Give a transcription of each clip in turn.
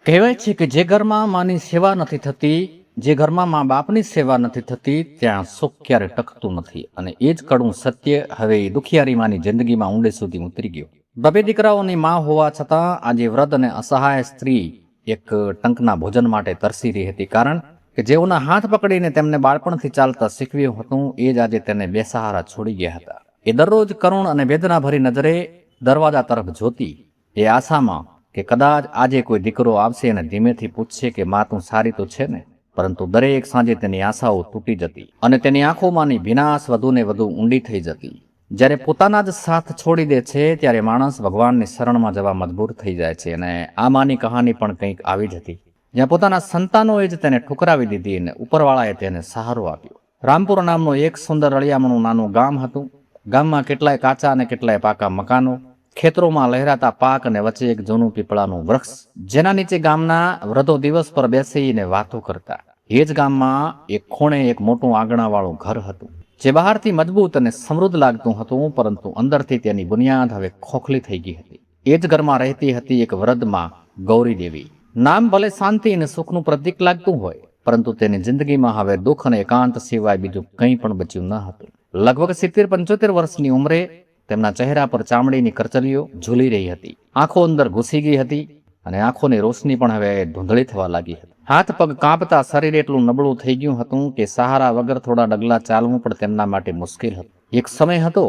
કહેવાય છે કે જે ઘરમાં માની સેવા નથી થતી, જે ઘરમાં મા બાપની સેવા નથી થતી, ત્યાં સુખ ક્યારે ટકતું નથી. અને એ જ કડવું સત્ય હવે એ દુખિયારી માની જિંદગીમાં ઊંડે સુધી ઉતરી ગયું. બબે દીકરાઓની માં હોવા છતાં આજે વૃદ્ધ અને અસહાય સ્ત્રી એક ટંકના ભોજન માટે તરસી રહી હતી. કારણ કે જેઓના હાથ પકડીને તેમને બાળપણથી ચાલતા શીખવ્યું હતું, એ જ આજે તેને બેસહારા છોડી ગયા હતા. એ દરરોજ કરુણ અને વેદનાભરી નજરે દરવાજા તરફ જોતી, એ આશામાં કે કદાચ આજે કોઈ દીકરો આવશે અને ધીમેથી પૂછશે કે માં તું સારી તો છે ને. પરંતુ દરેક સાંજે તેની આશાઓ તૂટી જતી અને તેની આંખોમાંની ભીનાશ વધુ ને વધુ ઊંડી થઈ જતી. જ્યારે પોતાના જ સાથ છોડી દે છે ત્યારે માણસ ભગવાનની શરણમાં જવા મજબૂર થઈ જાય છે. અને આ માની કહાની પણ કંઈક આવી જ હતી, જ્યાં પોતાના સંતાનોએ જ તેને ઠુકરાવી દીધી અને ઉપરવાળાએ તેને સહારો આપ્યો. રામપુર નામનું એક સુંદર રળિયામણું નાનું ગામ હતું. ગામમાં કેટલાય કાચા અને કેટલાય પાકા મકાનો, ખેતરોમાં લહેરાતા પાક અને વચ્ચે એક જૂનું પીપળાનું વૃક્ષ, જેના નીચે ગામના વૃદ્ધો દિવસ પર બેસીને વાતો કરતા. એ જ ગામમાં એક ખૂણે એક મોટું આંગણાવાળું ઘર હતું, જે બહારથી મજબૂત અને સમૃદ્ધ લાગતું હતું, પરંતુ અંદરથી તેની બુનિયાદ હવે ખોખલી થઈ ગઈ હતી. એ જ ઘરમાં રહેતી હતી એક વૃદ્ધ માં, ગૌરી દેવી. નામ ભલે શાંતિ અને સુખનું પ્રતીક લાગતું હોય, પરંતુ તેની જિંદગીમાં હવે દુઃખ અને એકાંત સિવાય બીજું કંઈ પણ બચ્યું ન હતું. લગભગ 70-75 વર્ષની ઉંમરે તેમના ચહેરા પર ચામડીની કરચલીઓ ઝૂલી રહી હતી. આંખો અંદર ઘૂસી ગઈ હતી અને આંખોની રોશની પણ હવે ધૂંધળી થવા લાગી હતી. હાથ પગ કાંપતા, શરીર એટલું નબળું થઈ ગયું હતું કે સહારા વગર થોડા ડગલા ચાલવું પણ તેમના માટે મુશ્કેલ હતું. એક સમય હતો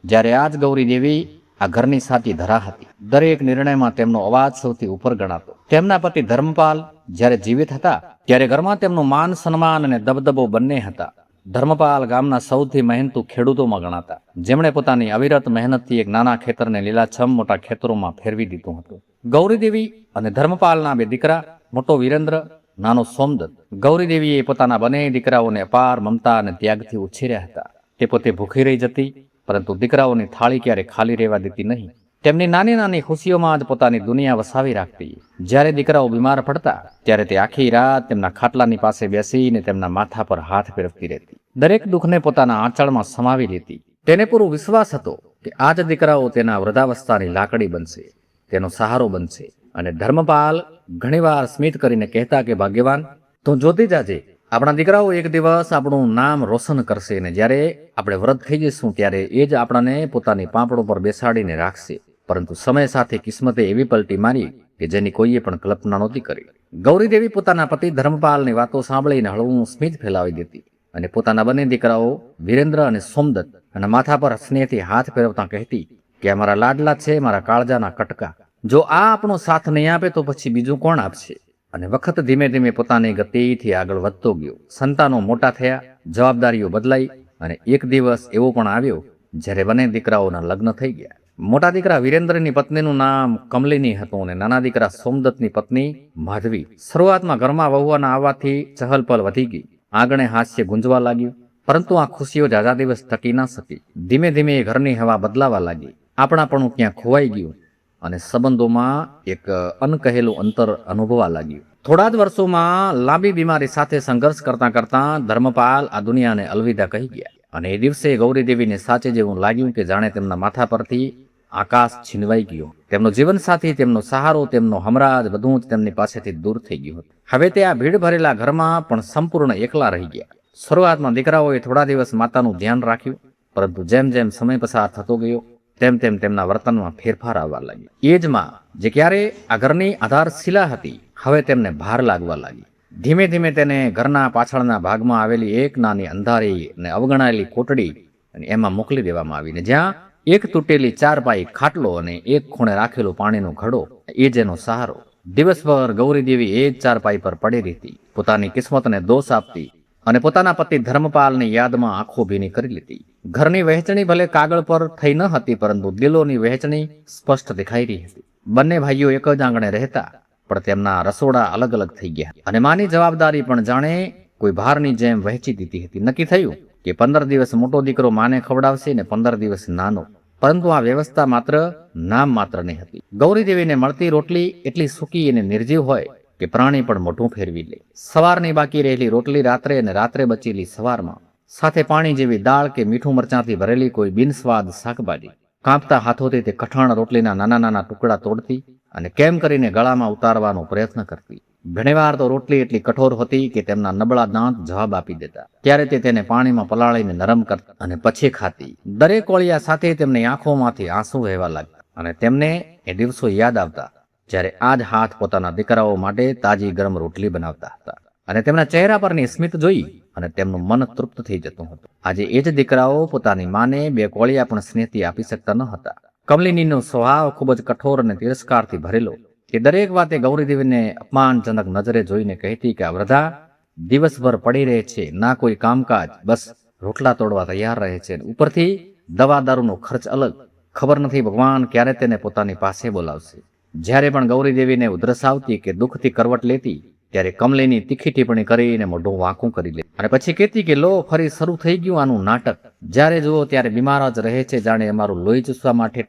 જ્યારે આ જ ગૌરી દેવી આ ઘરની સાચી ધરા હતી. દરેક નિર્ણયમાં તેમનો અવાજ સૌથી ઉપર ગણાતો. તેમના પતિ ધર્મપાલ જ્યારે જીવિત હતા ત્યારે ઘરમાં તેમનું માન સન્માન અને દબદબો બંને હતા. ધર્મપાલ ગામના સૌથી મહેનતુ ખેડૂતોમાં ગણાતા, જેમણે પોતાની અવિરત મહેનતથી એક નાના ખેતરને લીલાછમ મોટા ખેતરોમાં ફેરવી દીધું હતું. ગૌરી દેવી અને ધર્મપાલના બે દીકરા, મોટો વીરેન્દ્ર, નાનો સોમદત્ત. ગૌરી દેવીએ પોતાના બંને દીકરાઓને અપાર મમતા અને ત્યાગથી ઉછેર્યા હતા. તે પોતે ભૂખી રહી જતી, પરંતુ દીકરાઓની થાળી ક્યારે ખાલી રહેવા દેતી નહીં. તેમની નાની નાની ખુશીઓમાં જ પોતાની દુનિયા વસાવી રાખતી. જ્યારે દીકરાઓ બીમાર પડતા ત્યારે તે આખી રાત તેમના ખાટલાની પાસે બેસીને તેમના માથા પર હાથ ફેરવતી રહેતી. દરેક દુઃખને પોતાના આંચળમાં સમાવી લેતી. તેને પૂરો વિશ્વાસ હતો કે આ જ દીકરાઓ તેના વૃદ્ધાવસ્થાની લાકડી બનશે, તેનો સહારો બનશે. અને ધર્મપાલ ઘણીવાર સ્મિત કરીને કહેતા કે ભાગ્યવાન, તું જોતી જાજે, આપણા દીકરાઓ એક દિવસ આપણું નામ રોશન કરશે, અને જ્યારે આપણે વૃદ્ધ થઈ જઈશું ત્યારે એ જ આપણને પોતાની પાંપડો પર બેસાડીને રાખશે. પરંતુ સમય સાથે કિસ્મતે એવી પલટી મારી કે જેની કોઈએ પણ કલ્પના નહોતી કરી. ગૌરી દેવી પોતાના પતિ ધર્મપાલની વાતો સાંભળીને હળવું સ્મિત ફેલાવી દેતી અને પોતાના બંને દીકરાઓ વીરેન્દ્ર અને સોમદત્ત અને માથા પર સ્નેહથી હાથ ફેરવતા કહેતી કે અમારા લાડલા છે, મારા કાળજાના કટકા. જો આ આપણો સાથ નહીં આપે તો પછી બીજું કોણ આપશે? અને વખત ધીમે ધીમે પોતાની ગતિથી આગળ વધતો ગયો. સંતાનો મોટા થયા, જવાબદારીઓ બદલાઈ, અને એક દિવસ એવો પણ આવ્યો જ્યારે બંને દીકરાઓના લગ્ન થઈ ગયા. મોટા દીકરા વીરેન્દ્રની પત્નીનું નામ કમલિની હતું અને નાના દીકરા સોમદત્તની પત્ની માધવી. શરૂઆતમાં ઘરમાં વહુવાના આવવાથી ચહલપહલ વધી ગઈ. આંગણે હાસ્ય ગુંજવા લાગ્યું, પરંતુ આ ખુશીઓ જાજા દિવસ ટકી ના શકી. ધીમે ધીમે ઘરની હવા બદલાવા લાગી. આપણાપણું ક્યાં ખોવાઈ ગયું અને સંબંધોમાં એક અનકહેલું અંતર અનુભવા લાગ્યું. થોડા જ વર્ષોમાં લાંબી બીમારી સાથે સંઘર્ષ કરતા કરતા ધર્મપાલ આ દુનિયાને અલવિદા કહી ગયા. અને એ દિવસે ગૌરી દેવીને સાચે જેવું લાગ્યું કે જાણે તેમના માથા પરથી આકાશ છીનવાઈ ગયો. તેમનો જીવનસાથી, તેમનો સહારો, તેમનો હમરાજ બધું જ તેમની પાસેથી દૂર થઈ ગયું હતું. હવે તે આ ભીડ ભરેલા ઘરમાં પણ સંપૂર્ણ એકલા રહી ગયા. શરૂઆતમાં દીકરાઓએ થોડા દિવસ માતાનું ધ્યાન રાખ્યું, પરંતુ જેમ જેમ સમય પસાર થતો ગયો તેમ તેમ તેમના વર્તનમાં ફેરફાર આવવા લાગ્યો. એ જ માં જે ક્યારે આ ઘરની આધારશિલા હતી, હવે તેમને ભાર લાગવા લાગી. ધીમે ધીમે તેને ઘરના પાછળના ભાગમાં આવેલી એક નાની અંધારી અને અવગણાયેલી કોટડી અને એમાં મોકલી દેવામાં આવીને, જ્યાં એક તૂટેલી ચારપાઈ ખાટલો અને એક ખૂણે રાખેલો પાણીનો ઘડો એ જેનો સહારો. દિવસભર ગૌરી દેવી એ જ ચારપાઈ પર પડી રહેતી, પોતાની કિસ્મતને દોષ આપતી અને પોતાના પતિ ધર્મપાલની યાદમાં આંખો ભીની કરી લેતી. ઘરની વહેંચણી ભલે કાગળ પર થઈ ન હતી, પરંતુ દિલોની વહેંચણી સ્પષ્ટ દેખાઈ રહી હતી. બંને ભાઈઓ એક જ આંગણે રહેતા, પણ તેમના રસોડા અલગ અલગ થઈ ગયા અને માની જવાબદારી પણ જાણે કોઈ ભારની જેમ વહેંચી દીધી હતી. નક્કી થયું કે 15 દિવસ મોટો દીકરો માને ખવડાવશે ને 15 દિવસ નાનો. પરંતુ આ વ્યવસ્થા માત્ર નામ માત્રની હતી. ગૌરી દેવીને મળતી રોટલી એટલી સૂકી અને નિર્જીવ હોય કે પ્રાણી પણ મોઢું ફેરવી લે. સવારની બાકી રહેલી રોટલી રાત્રે અને રાત્રે બચેલી સવારમાં, સાથે પાણી જેવી દાળ કે મીઠું મરચાંથી ભરેલી કોઈ બિનસ્વાદ શાકભાજી. કાંપતા હાથોથી તે કઠણ રોટલીના નાના નાના ટુકડા તોડતી અને કેમ કરીને ગળામાં ઉતારવાનો પ્રયત્ન કરતી. ઘણીવાર તો રોટલી એટલી કઠોર હતી કે તેમના નબળા દાંત જવાબ આપી દેતા. ત્યારે તે તેને પાણીમાં પલાળીને નરમ કરતી અને પછી ખાતી. દરેક કોળિયા સાથે તેમની આંખોમાંથી આંસુ વહેવા લાગ્યા અને તેમને એ દિવસો યાદ આવતા જ્યારે આ જ હાથ પોતાના દીકરાઓ માટે તાજી ગરમ રોટલી બનાવતા હતા અને તેમના ચહેરા પરની સ્મિત જોઈ અને તેમનું મન તૃપ્ત થઈ જતું હતું. આજે એ જ દીકરાઓ પોતાની માને 2 કોળિયા પણ સ્નેહથી આપી શકતા ન હતા. કમલિનીનો સ્વભાવ ખૂબ જ કઠોર અને તિરસ્કારથી ભરેલો. તે દરેક વાતે ગૌરીદેવીને અપમાનજનક નજરે જોઈને કહેતી કે આ વૃદ્ધા દિવસભર પડી રહે છે, ના કોઈ કામકાજ, બસ રોટલા તોડવા તૈયાર રહે છે. ઉપરથી દવા દારૂનો ખર્ચ અલગ. ખબર નથી ભગવાન ક્યારે તેને પોતાની પાસે બોલાવશે. જ્યારે પણ ગૌરીદેવીને ઉધરસ આવતી કે દુઃખથી કરવટ લેતી ત્યારે કમલિની તીખી ટિપ્પણી કરીને મોઢું વાંકું કરી લે અને પછી કહેતી કે લો ફરી શરૂ થઈ ગયું આનું નાટક. જ્યારે જુઓ ત્યારે બીમાર જ રહે છે, જાણે અમારું લોહી ચૂસવા માટે.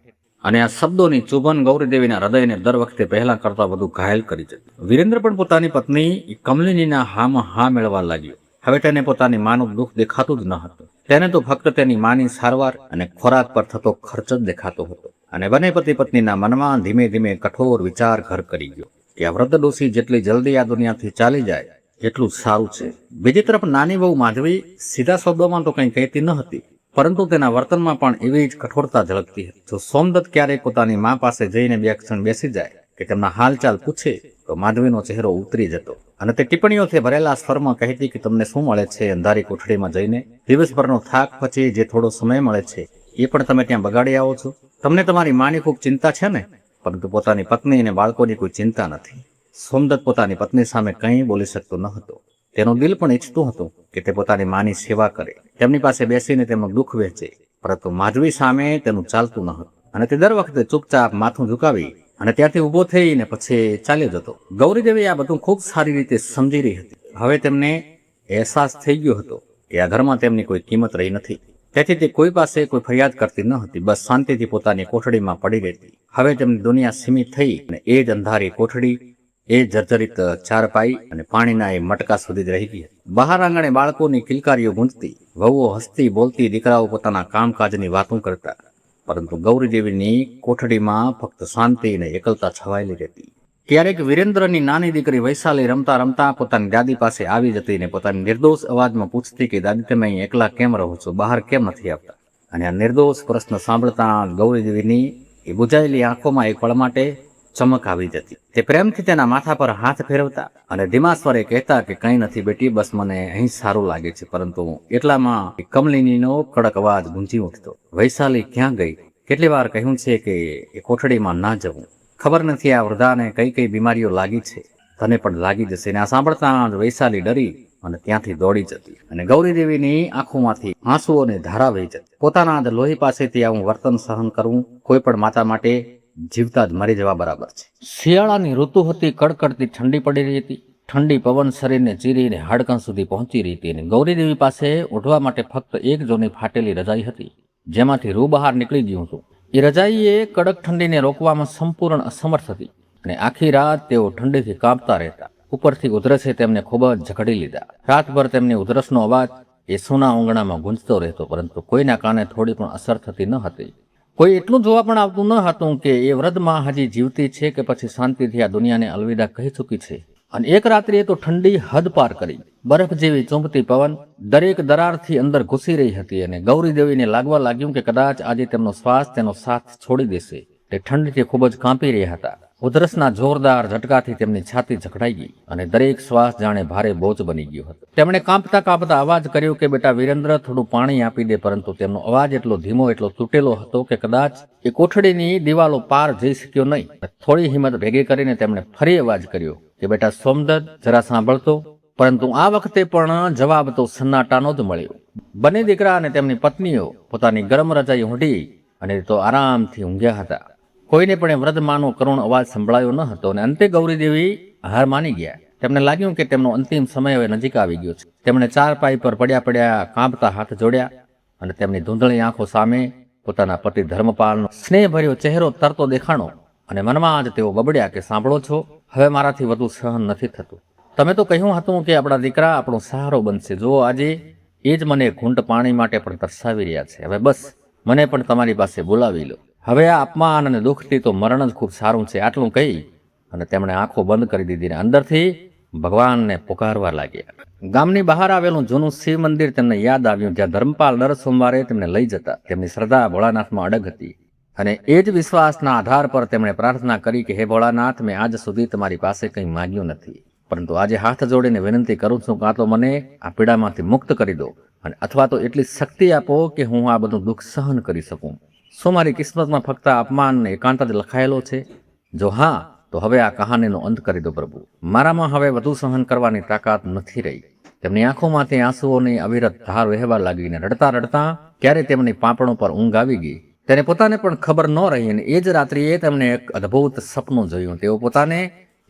અને આ શબ્દોની ચુભન ગૌરીદેવીના હૃદયને દર વખતે પહેલા કરતા વધુ ઘાયલ કરી જતી. વિરેન્દ્ર પણ પોતાની પત્ની કમલિનીના હામાં હા મેળવા લાગ્યો. હવે તેને પોતાની માનું દુઃખ દેખાતું જ ન હતું. તેને તો ફક્ત તેની માની સારવાર અને ખોરાક પર થતો ખર્ચ જ દેખાતો હતો. અને બંને પતિ પત્નીના મનમાં ધીમે ધીમે કઠોર વિચાર ઘર કરી ગયો કે આ વૃદ્ધ ડોશી જેટલી જલ્દી આ દુનિયાથી ચાલી જાય એટલું સારું છે. બીજી તરફ નાની વહુ માધવી સીધા શબ્દોમાં તો કંઈ કહેતી ન હતી, પરંતુ તેના વર્તનમાં પણ એવી જ કઠોરતા ઝળકતી હતી. જો સોમદત્ત ક્યારેક પોતાની મા પાસે જઈને 2 ક્ષણ બેસી જાય કે તેમના હાલચાલ પૂછે તો માધવીનો ચહેરો ઉતરી જતો અને તે ટિપ્પણીઓથી ભરેલા સ્વરમાં કહેતી કે તમને શું મળે છે અંધારી કોઠડીમાં જઈને? દિવસભરનો થાક પછી જે થોડો સમય મળે છે એ પણ તમે ત્યાં બગાડી આવો છો. તમને તમારી માની ખૂબ ચિંતા છે ને, પરંતુ પોતાની પત્ની અને બાળકોની કોઈ ચિંતા નથી. સોમદત્ત પોતાની પત્ની સામે કંઈ બોલી શકતો ન હતો. તેનું દિલ પણ ઈચ્છતું હતું કે તે પોતાની માની સેવા કરે, તેમની પાસે બેસીને તેમનું દુઃખ વહેંચે, પરંતુ માધવી સામે તેનું ચાલતું ન હતું અને તે દર વખતે ચૂપચાપ માથું ઝુકાવી અને ત્યાંથી ઊભો થઈને પછી ચાલ્યો જતો. ગૌરીદેવી આ બધું ખૂબ સારી રીતે સમજી રહી હતી. હવે તેમને અહેસાસ થઈ ગયો હતો કે આ ઘરમાં તેમની કોઈ કિંમત રહી નથી. તેથી તે કોઈ પાસે કોઈ ફરિયાદ કરતી ન હતી, બસ શાંતિથી પોતાની કોઠડીમાં પડી રહેતી. હવે તેમની દુનિયા સીમિત થઈ અને એ જ અંધારી કોઠડી, એ જર્જરિત ચારપાઈ અને પાણીના એ મટકા સુધી જ રહી ગઈ. બહાર આંગણે બાળકોની કિલકારીઓ ગૂંજતી, વહુઓ હસતી બોલતી, દીકરાઓ પોતાના કામકાજની વાતો કરતા, પરંતુ ગૌરીદેવીની કોઠડીમાં ફક્ત શાંતિ અને એકલતા છવાયેલી રહેતી. ક્યારેક વિરેન્દ્રની નાની દીકરી વૈશાલી રમતા રમતા પોતાની દાદી પાસે આવી જતી ને પોતાની નિર્દોષ અવાજમાં પૂછતી કે દાદી તમે અહીં એકલા કેમ રહો છો, બહાર કેમ નથી આવતા? અને આ નિર્દોષ પ્રશ્ન સાંભળતા ગૌરીદેવીની એ બુજાયેલી આંખોમાં એક પળ માટે ચમક આવી જતી. તે પ્રેમથી તેના માથા પર હાથ ફેરવતા અને ધીમા સ્વરે કહેતા કે કંઈ નથી બેટી, બસ મને અહીં સારું લાગે છે. પરંતુ એટલામાં કમલિનીનો કડક અવાજ ગુંજી ઉઠતો, વૈશાલી ક્યાં ગઈ? કેટલી વાર કહ્યું છે કે એ કોઠડીમાં ના જવું. ખબર નથી આ વૃદ્ધાને કઈ કઈ બીમારીઓ લાગી છે, તને પણ લાગી જશે. અને આ સાંભળતા જ વૈશાલી ડરી અને ત્યાંથી દોડી જતી અને ગૌરીદેવીની આંખોમાંથી આંસુઓને ધારા વહી જતી. પોતાના જ લોહી પાસેથી આવું વર્તન સહન કરવું કોઈ પણ માતા માટે જીવતા જ મરી જવા બરાબર છે. શિયાળાની ઋતુ હતી, કડકડતી ઠંડી પડી રહી હતી. ઠંડી પવન શરીરને ચીરીને હાડકાં સુધી પહોંચી રહી હતી અને ગૌરીદેવી પાસે ઓઢવા માટે ફક્ત એક જૂની ફાટેલી રજાઈ હતી, જેમાંથી રૂ બહાર નીકળી ગયું હતું. એ રજાઈએ કડક ઠંડીને રોકવામાં સંપૂર્ણ અસમર્થ હતી અને આખી રાત તેઓ ઠંડીથી કાંપતા રહેતા. ઉપરથી ઉધરસે તેમને ખૂબ જ ઝઘડી લીધા. રાતભર તેમની ઉધરસનો અવાજ એ સૂના આંગણામાં ગુંજતો રહેતો, પરંતુ કોઈના કાને થોડી પણ અસર થતી ન હતી. કોઈ એટલું જોવા પણ આવતું ન હતું કે એ વૃદ્ધ માં હજી જીવતી છે કે પછી શાંતિથી આ દુનિયાને અલવિદા કહી ચૂકી છે. અને એક રાત્રિએ તો ઠંડી હદ પાર કરી. બરફ જેવી ચૂંપતી પવન દરેક દરારથી અંદર ઘૂસી રહી હતી અને ગૌરીદેવીને લાગવા લાગ્યું કે કદાચ આજે તેમનો શ્વાસ તેનો સાથ છોડી દેશે. તે ઠંડીથી ખૂબ જ કાંપી રહ્યા હતા. ઉધરસના જોરદાર ઝટકાથી તેમની છાતી જકડાઈ ગઈ અને દરેક શ્વાસ જાણે ભારે બોજ બની ગયો હતો. તેમણે કાંપતા કાંપતા અવાજ કર્યો કે બેટા વિરેન્દ્ર, થોડું પાણી આપી દે. પરંતુ તેમનો અવાજ એટલો ધીમો, એટલો તૂટેલો હતો કે કદાચ એ કોઠડીની દિવાલો પાર જઈ શક્યો નહીં. થોડી હિંમત ભેગી કરીને તેમણે ફરી અવાજ કર્યો કે બેટા સોમદત્ત, જરા સાંભળતો. પરંતુ આ વખતે પણ જવાબ તો સન્નાટાનો જ મળ્યો. બંને દીકરા અને તેમની પત્નીઓ પોતાની ગરમ રજાઈ ઓઢી અને તો આરામથી ઊંઘ્યા હતા. કોઈને પણ વૃદ્ધ માનો કરુણ અવાજ સંભળાયો ન હતો અને અંતે ગૌરીદેવી હાર માની ગયા. તેમને લાગ્યું કે તેમનો અંતિમ સમય હવે નજીક આવી ગયો છે. તેમણે ચારપાઈ પર પડ્યા પડ્યા કાંપતા હાથ જોડ્યા અને તેમની ધૂંધળી આંખો સામે પોતાના પતિ ધર્મપાલનો સ્નેહભર્યો ચહેરો તરતો દેખાણો અને મનમાં જ તેઓ બબડ્યા કે સાંભળો છો, હવે મારાથી વધુ સહન નથી થતું. તમે તો કહ્યું હતું કે આપણા દીકરા આપણો સહારો બનશે. જો આજે એ જ મને ઘૂંટ પાણી માટે પણ તરસાવી રહ્યા છે. હવે બસ મને પણ તમારી પાસે બોલાવી લો. હવે આ અપમાન અને દુઃખથી તો મરણ જ ખૂબ સારું છે, આટલું કહી અને તેમણે આંખો બંધ કરી દીધી ને અંદરથી ભગવાનને પુકારવા લાગ્યા. ગામની બહાર આવેલું જૂનું શિવ મંદિર તેમને યાદ આવ્યું, જ્યાં ધર્મપાલ દર સોમવારે તેમને લઈ જતા. તેમની શ્રદ્ધા ભોળાનાથમાં અડગ હતી અને એ જ વિશ્વાસના આધાર પર તેમણે પ્રાર્થના કરી કે હે ભોળાનાથ, મેં આજ સુધી તમારી પાસે કંઈ માગ્યું નથી, પરંતુ આજે હાથ જોડીને વિનંતી કરું છું, કાં તો મને આ પીડામાંથી મુક્ત કરી દો અને અથવા તો એટલી શક્તિ આપો કે હું આ બધું દુઃખ સહન કરી શકું. શું મારી કિસ્મતમાં ફક્ત અપમાન ને એકાંત જ લખાયેલો છે? જો હા, તો હવે આ કહાનીનો અંત કરી દો પ્રભુ. મારામાં હવે વધુ સહન કરવાની તાકાત નથી રહી. તેમની આંખોમાંથી આંસુઓની અવિરત ધાર વહેવા લાગીને રડતા રડતા ક્યારે તેમની પાંપણો પર ઊંઘ આવી ગઈ. તેને પોતાને પણ ખબર ન રહી અને એ જ રાત્રિએ તેમને એક અદ્ભુત સપનું જોયું. તેઓ પોતાને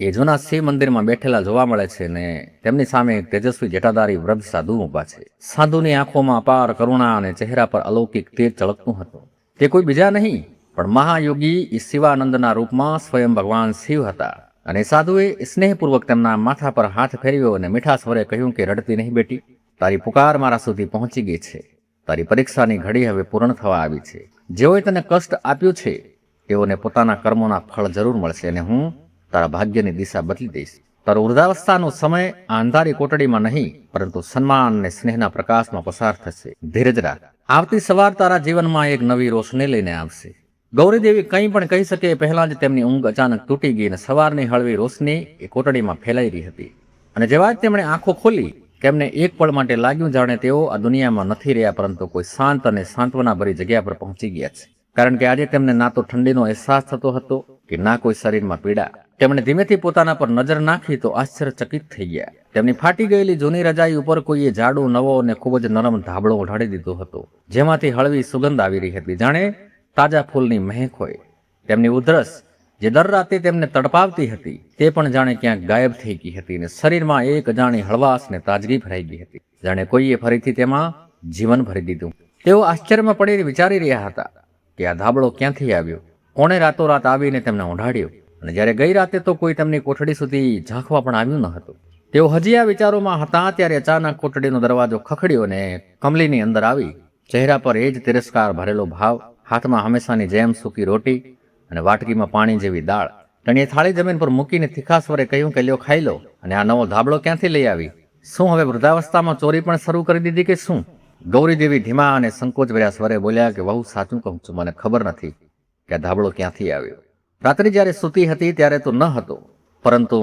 એ જૂના શિવ મંદિરમાં બેઠેલા જોવા મળે છે ને તેમની સામે એક તેજસ્વી જટાધારી વૃદ્ધ સાધુ ઊભા છે. સાધુની આંખોમાં અપાર કરુણા અને ચહેરા પર અલૌકિક તેજ ચળકતું હતું. તે કોઈ બીજા નહીં પણ મહાયોગી શિવાનંદના રૂપમાં સ્વયં ભગવાન શિવ હતા. અને સાધુએ સ્નેહપૂર્વક તેમના માથા પર હાથ ફેરવ્યો અને મીઠા સ્વરે કહ્યું કે રડતી નહીં બેટી, તારી પુકાર મારા સુધી પહોંચી ગઈ છે. તારી પરીક્ષાની ઘડી હવે પૂર્ણ થવા આવી છે. જેઓએ તને કષ્ટ આપ્યું છે તેઓને પોતાના કર્મોના ફળ જરૂર મળશે અને હું તારા ભાગ્યની દિશા બદલી દઈશ. તારો વૃદ્ધાવસ્થાનો સમય આ અંધારી કોટડીમાં નહીં પરંતુ સન્માન અને સ્નેહના પ્રકાશમાં પસાર થશે. ધીરજ રાખ, આવતી સવાર તારા જીવનમાં એક નવી રોશની લઈને આવશે. ગૌરીદેવી કંઈ પણ કહી શકે એ પહેલાં જ તેમની ઊંઘ અચાનક તૂટી ગઈ અને સવારની હળવી રોશની એ કોટડીમાં ફેલાઈ રહી હતી. અને જેવા જ તેમણે આંખો ખોલી તેમને એક પળ માટે લાગ્યું જાણે તેઓ આ દુનિયામાં નથી રહ્યા પરંતુ કોઈ શાંત અને સાંત્વનાભરી જગ્યા પર પહોંચી ગયા છે. કારણ કે આજે તેમને ના તો ઠંડીનો અહેસાસ થતો હતો કે ના કોઈ શરીરમાં પીડા. તેમણે ધીમેથી પોતાના પર નજર નાખી તો આશ્ચર્યચકિત થઈ ગયા. તેમની ફાટી ગયેલી જૂની રજાઈ ઉપર કોઈએ જાડો નવો અને ખૂબ જ નરમ ધાબળો ઓઢાડી દીધો હતો, જેમાંથી હળવી સુગંધ આવી રહી હતી, જાણે તાજા ફૂલની મહેક હોય. તેમની ઉધરસ જે દર રાતે તેમને તડપાવતી હતી તે પણ જાણે ક્યાંક ગાયબ થઈ ગઈ હતી અને શરીરમાં એક અજાણી હળવાશ ને તાજગી ભરાઈ ગઈ હતી, જાણે કોઈએ ફરીથી તેમાં જીવન ભરી દીધું. તેઓ આશ્ચર્યમાં પડીને વિચારી રહ્યા હતા કે આ ધાબળો ક્યાંથી આવ્યો, કોણે રાતોરાત આવીને તેમને ઓઢાડ્યો. અને જ્યારે ગઈ રાતે તો કોઈ તેમની કોઠડી સુધી ઝાંખવા પણ આવ્યું ન હતું. તેઓ હજી આ વિચારોમાં હતા ત્યારે અચાનક કોઠડીનો દરવાજો ખખડ્યો અને કમલીની અંદર આવી. ચહેરા પર એ જ તિરસ્કાર ભરેલો ભાવ, હાથમાં હંમેશાની જેમ સૂકી રોટી અને વાટકીમાં પાણી જેવી દાળ. તેણીએ થાળી જમીન પર મૂકીને તીખા સ્વરે કહ્યું કે લ્યો ખાઈ લો. અને આ નવો ધાબળો ક્યાંથી લઈ આવી? શું હવે વૃદ્ધાવસ્થામાં ચોરી પણ શરૂ કરી દીધી કે શું? ગૌરીદેવી ધીમા અને સંકોચભર્યા સ્વરે બોલ્યા કે વહુ, સાચું કહું છું, મને ખબર નથી કે આ ધાબળો ક્યાંથી આવ્યો. રાત્રે જ્યારે સૂતી હતી ત્યારે તો ન હતો, પરંતુ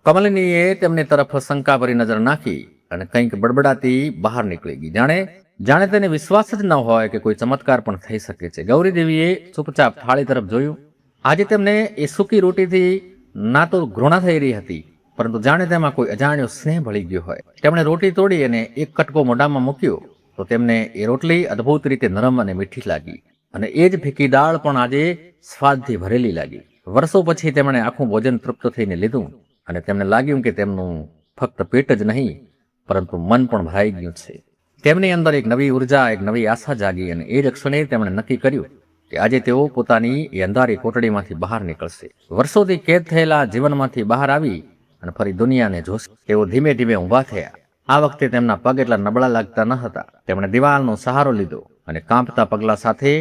કમલિનીએ તેમની તરફ શંકાભરી નજર નાખી અને કંઈક બડબડાતી બહાર નીકળી ગઈ, જાણે તેને વિશ્વાસ જ ન હોય કે કોઈ ચમત્કાર પણ થઈ શકે છે. ગૌરીદેવીએ ચૂપચાપ થાળી તરફ જોયું. આજે તેમને એ સૂકી રોટીથી ના તો ઘૃણા થઈ રહી હતી પરંતુ જાણે તેમાં કોઈ અજાણ્યો સ્નેહ ભળી ગયો હોય. તેમણે રોટી તોડી અને એક કટકો મોઢામાં મૂક્યો તો તેમને એ રોટલી અદ્ભુત રીતે નરમ અને મીઠી લાગી અને એ જ ફીકી દાળ પણ આજે સ્વાદથી ભરેલી લાગી. વર્ષો પછી તેમણે આખું ભોજન તૃપ્ત થઈને લીધું અને તેમને લાગ્યું કે તેમનું ફક્ત પેટ જ નહીં પરંતુ મન પણ ભરાઈ ગયું છે. તેમની અંદર એક નવી ઉર્જા, એક નવી આશા જાગી અને એ જ ક્ષણે તેમણે નક્કી કર્યું કે આજે તેઓ પોતાની એ અંધારી કોટડીમાંથી બહાર નીકળશે. વર્ષોથી કેદ થયેલા જીવનમાંથી બહાર આવી અને ફરી દુનિયાને જોશે. તેઓ ધીમે ધીમે ઊભા થયા. આ વખતે તેમના પગ એટલા નબળા લાગતા ન હતા. તેમણે દિવાલનો સહારો લીધો અને કાંપતા પગલા સાથે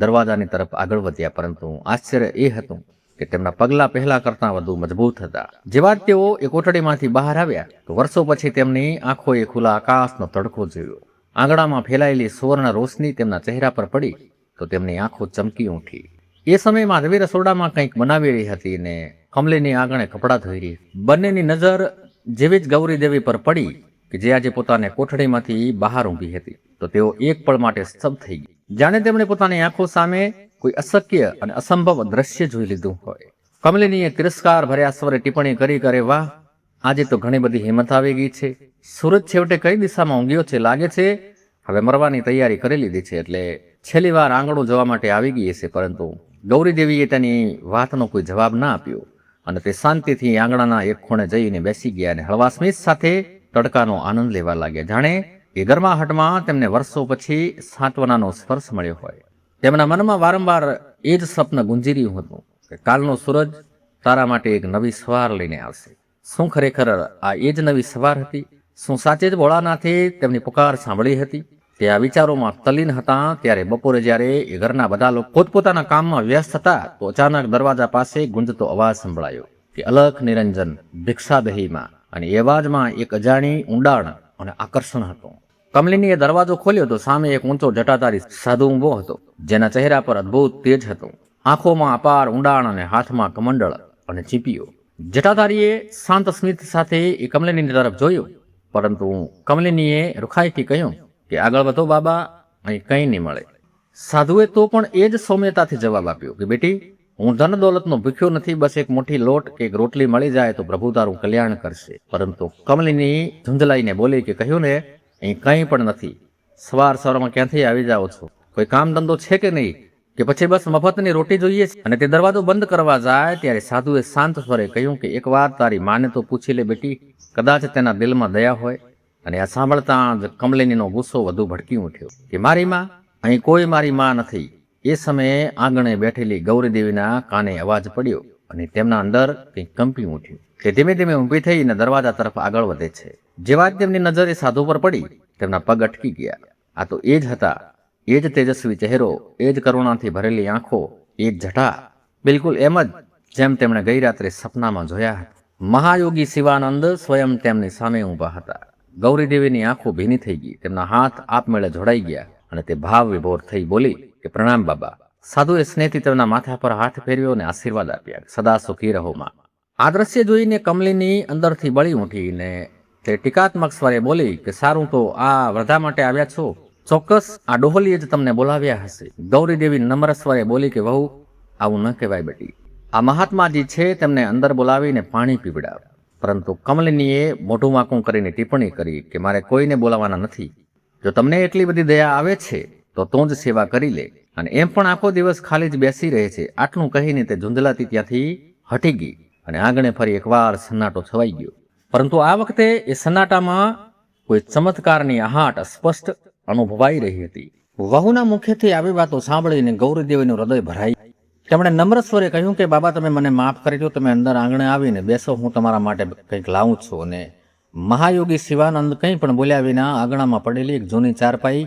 દરવાજાની તરફ આગળ વધ્યા, પરંતુ આશ્ચર્ય એ હતું કે તેમના પગલા પહેલા કરતાં વધુ મજબૂત હતા. જેવા જ તેઓ એ કોટડીમાંથી બહાર આવ્યા તો વર્ષો પછી તેમની આંખોએ ખુલ્લા આકાશનો તડકો જોયો. આંગણામાં ફેલાયેલી સુવર્ણ રોશની તેમના ચહેરા પર પડી તો તેમની આંખો ચમકી ઉઠી. એ સમયે માધવી રસોડામાં કંઈક બનાવી રહી હતી ને કમલીની આંગણે કપડાં ધોઈ રહી. બંનેની નજર જેવી જ ગૌરીદેવી પર પડી કે જે આજે પોતાને કોઠડીમાંથી બહાર ઊભી હતી તો તેઓ એક પળ માટે સ્તબ્ધ થઈ ગઈ, જાણે તેમણે પોતાની આંખો સામે કોઈ અશક્ય અને અસંભવ દ્રશ્ય જોઈ લીધું હોય. કમલિનીએ તિરસ્કાર ભર્યા સ્વરે ટિપ્પણી કરી કરે, વાહ, આજે તો ઘણી બધી હિંમત આવી ગઈ છે. સૂરજ છેવટે કઈ દિશામાં ઊંઘ્યો છે? લાગે છે હવે મરવાની તૈયારી કરી લીધી છે, એટલે છેલ્લી વાર આંગણું જોવા માટે આવી ગઈ હશે. પરંતુ ગૌરીદેવીએ તેની વાતનો કોઈ જવાબ ના આપ્યો અને તે શાંતિથી આંગણાના એક ખૂણે જઈને બેસી ગયા અને હળવા સ્મિત સાથે તડકાનો આનંદ લેવા લાગ્યા, જાણે એ ગરમાહટમાં તેમને વર્ષો પછી સાંત્વનાનો સ્પર્શ મળ્યો હોય. તેમના મનમાં વારંવાર એ જ સ્વપ્ન ગુંજી રહ્યું હતું કે કાલનો સૂરજ તારા માટે એક નવી સવાર લઈને આવશે. શું ખરેખર આ એ જ નવી સવાર હતી? શું સાચે જ ભોળાનાથે તેમની પુકાર સાંભળી હતી? તે આ વિચારોમાં તલ્લીન હતા ત્યારે બપોરે જ્યારે એ ઘરના બધા લોકો પોતપોતાના કામમાં વ્યસ્ત હતા તો અચાનક દરવાજા પાસે ગુંજતો અવાજ સંભળાયો કે અલખ નિરંજન ભિક્ષાદહીમાં, અને એ અવાજમાં એક અજાણી ઊંડાણ અને આકર્ષણ હતું. કમલિનીએ દરવાજો ખોલ્યો તો સામે એક ઊંચો જટાધારી સાધુ ઊભો હતો, જેના ચહેરા પર અદ્ભુત તેજ હતું. આંખોમાં અપાર ઊંડાણ અને હાથમાં કમંડળ અને ચીપીઓ. જટાધારીએ શાંત સ્મિત સાથે એ કમલિનીની તરફ જોયું, પરંતુ કમલિનીએ રૂખાઈથી કહ્યું કે આગળ વધો બાબા, અહીં કંઈ નહીં મળે. સાધુએ તો પણ એ જ સૌમ્યતાથી જવાબ આપ્યો કે બેટી, હું ધન દોલતનો ભૂખ્યો નથી, બસ એક મોટી લોટ કે એક રોટલી મળી જાય તો પ્રભુ તારું કલ્યાણ કરશે. પરંતુ કમલિની ઝુંઝલાઈને બોલી કે કહ્યું ને, અહીં કંઈ પણ નથી. સવારમાં ક્યાંથી આવી જાઓ છો? કોઈ કામ ધંધો છે કે નહીં, કે પછી બસ મફતની રોટી જોઈએ છે? અને તે દરવાજો બંધ કરવા જાય ત્યારે સાધુએ શાંત સ્વરે કહ્યું કે એક વાર તારી માને તો પૂછી લે બેટી, કદાચ તેના દિલમાં દયા હોય. અને આ સાંભળતા જ કમલિનીનો ગુસ્સો વધુ ભડકી ઉઠ્યો કે મારી માં? અહીં કોઈ મારી માં નથી. એ સમયે આંગણે બેઠેલી ગૌરીદેવીના કાને અવાજ પડ્યો અને તેમના અંદર કંઈક કંપી ઉઠ્યું. તે ધીમે ધીમે ઊભી થઈને દરવાજા તરફ આગળ વધે છે. જેવા જ તેમની નજર એ સાધુ પર પડી, તેમના પગ અટકી ગયા. આ તો એ જ હતા, એ જ તેજસ્વી ચહેરો, એ જ કરુણાથી ભરેલી આંખો, એ જ જટા, બિલકુલ એમ જ જેમ તેમણે ગઈ રાત્રે સપનામાં જોયા હતા. મહાયોગી શિવાનંદ સ્વયં તેમની સામે ઊભા હતા. ગૌરીદેવીની આંખો ભીની થઈ ગઈ, તેમના હાથ આપમેળે જોડાઈ ગયા અને તે ભાવ વિભોર થઈ બોલી કે પ્રણામ બાબા. સાધુએ સ્નેહથી તેમના માથા પર હાથ ફેરવ્યો અને આશીર્વાદ આપ્યા, સદા સુખી રહો માં. આ દ્રશ્ય જોઈને કમલિની અંદરથી બળી ઉઠીને તે ટીકાત્મક સ્વરે બોલી કે સારું, તો આ વૃદ્ધા માટે આવ્યા છો? ચોક્કસ આ ડોહલીએ જ તમને બોલાવ્યા હશે. ગૌરીદેવી નમ્ર સ્વરે બોલી કે વહુ, આવું ન કહેવાય બેટી. આ મહાત્માજી છે, તેમને અંદર બોલાવીને પાણી પીવડાવ. પરંતુ કમલિનીએ મોઢું વાંકું કરીને ટિપ્પણી કરી કે મારે કોઈને બોલાવવાના નથી. જો તમને એટલી બધી દયા આવે છે તો તું જ સેવા કરી લે. અને એમ પણ આખો દિવસ ખાલી જ બેસી રહે છે. આટલું કહીને તે ઝુંઝલાતી ત્યાંથી હટી ગઈ અને આંગણે ફરી એકવાર સન્નાટો છવાઈ ગયો. પરંતુ આ વખતે એ સન્નાટામાં કોઈ ચમત્કારની આહાટ સ્પષ્ટ અનુભવાઈ રહી હતી. વહુના મુખેથી આવી વાતો સાંભળીને ગૌરીદેવીનું હૃદય ભરાઈ. તેમણે નમ્ર સ્વરે કહ્યું કે બાબા, તમે મને માફ કરી દો, તમે અંદર આંગણે આવીને બેસો, હું તમારા માટે કંઈક લાવું છું. અને મહાયોગી શિવાનંદ કંઈ પણ બોલ્યા વિના આંગણામાં પડેલી એક જૂની ચારપાઈ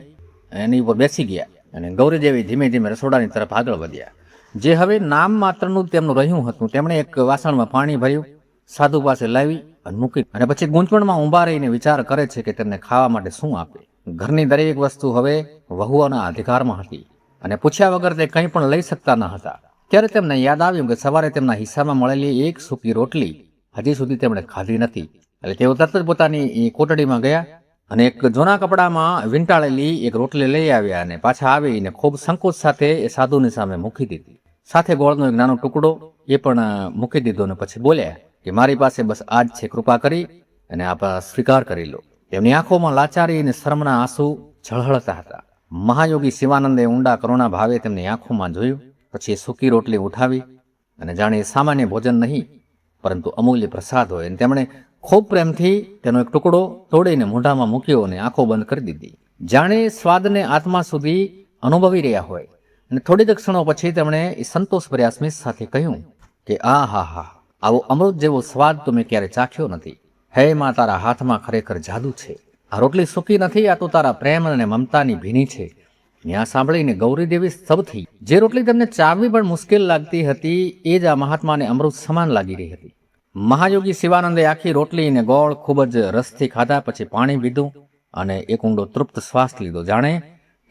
એની ઉપર બેસી ગયા અને ગૌરીદેવી ધીમે ધીમે રસોડાની તરફ આગળ વધ્યા. જે હવે નામ માત્રનું તેમનું રહ્યું હતું, તેમણે એક વાસણમાં પાણી ભર્યું, સાધુ પાસે લાવી અને મૂકી, અને પછી ગૂંચવણમાં ઊભા રહીને વિચાર કરે છે કે તેમને ખાવા માટે શું આપે. ઘરની દરેક વસ્તુ હવે વહુઓના અધિકારમાં હતી અને પૂછ્યા વગર તે કંઈ પણ લઈ શકતા ન હતા. ત્યારે તેમને યાદ આવ્યું કે સવારે તેમના હિસ્સામાં મળેલી એક સૂકી રોટલી હજી સુધી તેમણે ખાધી નથી. એટલે તેઓ તરત જ પોતાની કોટડીમાં ગયા અને એક જૂના કપડામાં વીંટાળેલી એક રોટલી લઈ આવ્યા અને પાછા આવીને ખૂબ સંકોચ સાથે એ સાધુની સામે મૂકી દીધી. સાથે ગોળનો એક નાનો ટુકડો એ પણ મૂકી દીધો અને પછી બોલ્યા કે મારી પાસે બસ આ જ છે, કૃપા કરી અને આપ સ્વીકાર કરી લો. તેમની આંખોમાં લાચારી અને શરમના આંસુ ઝળહળતા હતા. મહાયોગી શિવાનંદે ઊંડા કરુણા ભાવે તેમની આંખોમાં જોયું. પછી એ સૂકી રોટલી ઉઠાવી અને જાણે સામાન્ય ભોજન નહીં પરંતુ અમૂલ્ય પ્રસાદ હોય, અને તેમણે ખૂબ પ્રેમથી તેનો એક ટુકડો તોડીને મોઢામાં મૂક્યો અને આંખો બંધ કરી દીધી, જાણે સ્વાદને આત્મા સુધી અનુભવી રહ્યા હોય. અને થોડી જ ક્ષણો પછી તેમણે એ સંતોષભર્યા સ્મિત સાથે કહ્યું કે આ હા હા, આવો અમૃત જેવો સ્વાદ તો મેં ક્યારે ચાખ્યો નથી. હે માં, તારા હાથમાં ખરેખર જાદુ છે. આ રોટલી સૂકી નથી, આ તો તારા પ્રેમ અને મમતાની ભીની છે. ત્યાં સાંભળીને ગૌરીદેવી સ્તબ્ધ થઈ. જે રોટલી તેમને ચાવવી પણ મુશ્કેલ લાગતી હતી એ જ આ મહાત્માને અમૃત સમાન લાગી રહી હતી. મહાયોગી શિવાનંદે આખી રોટલી અને ગોળ ખૂબ જ રસથી ખાધા, પછી પાણી પીધું અને એક ઊંડો તૃપ્ત શ્વાસ લીધો, જાણે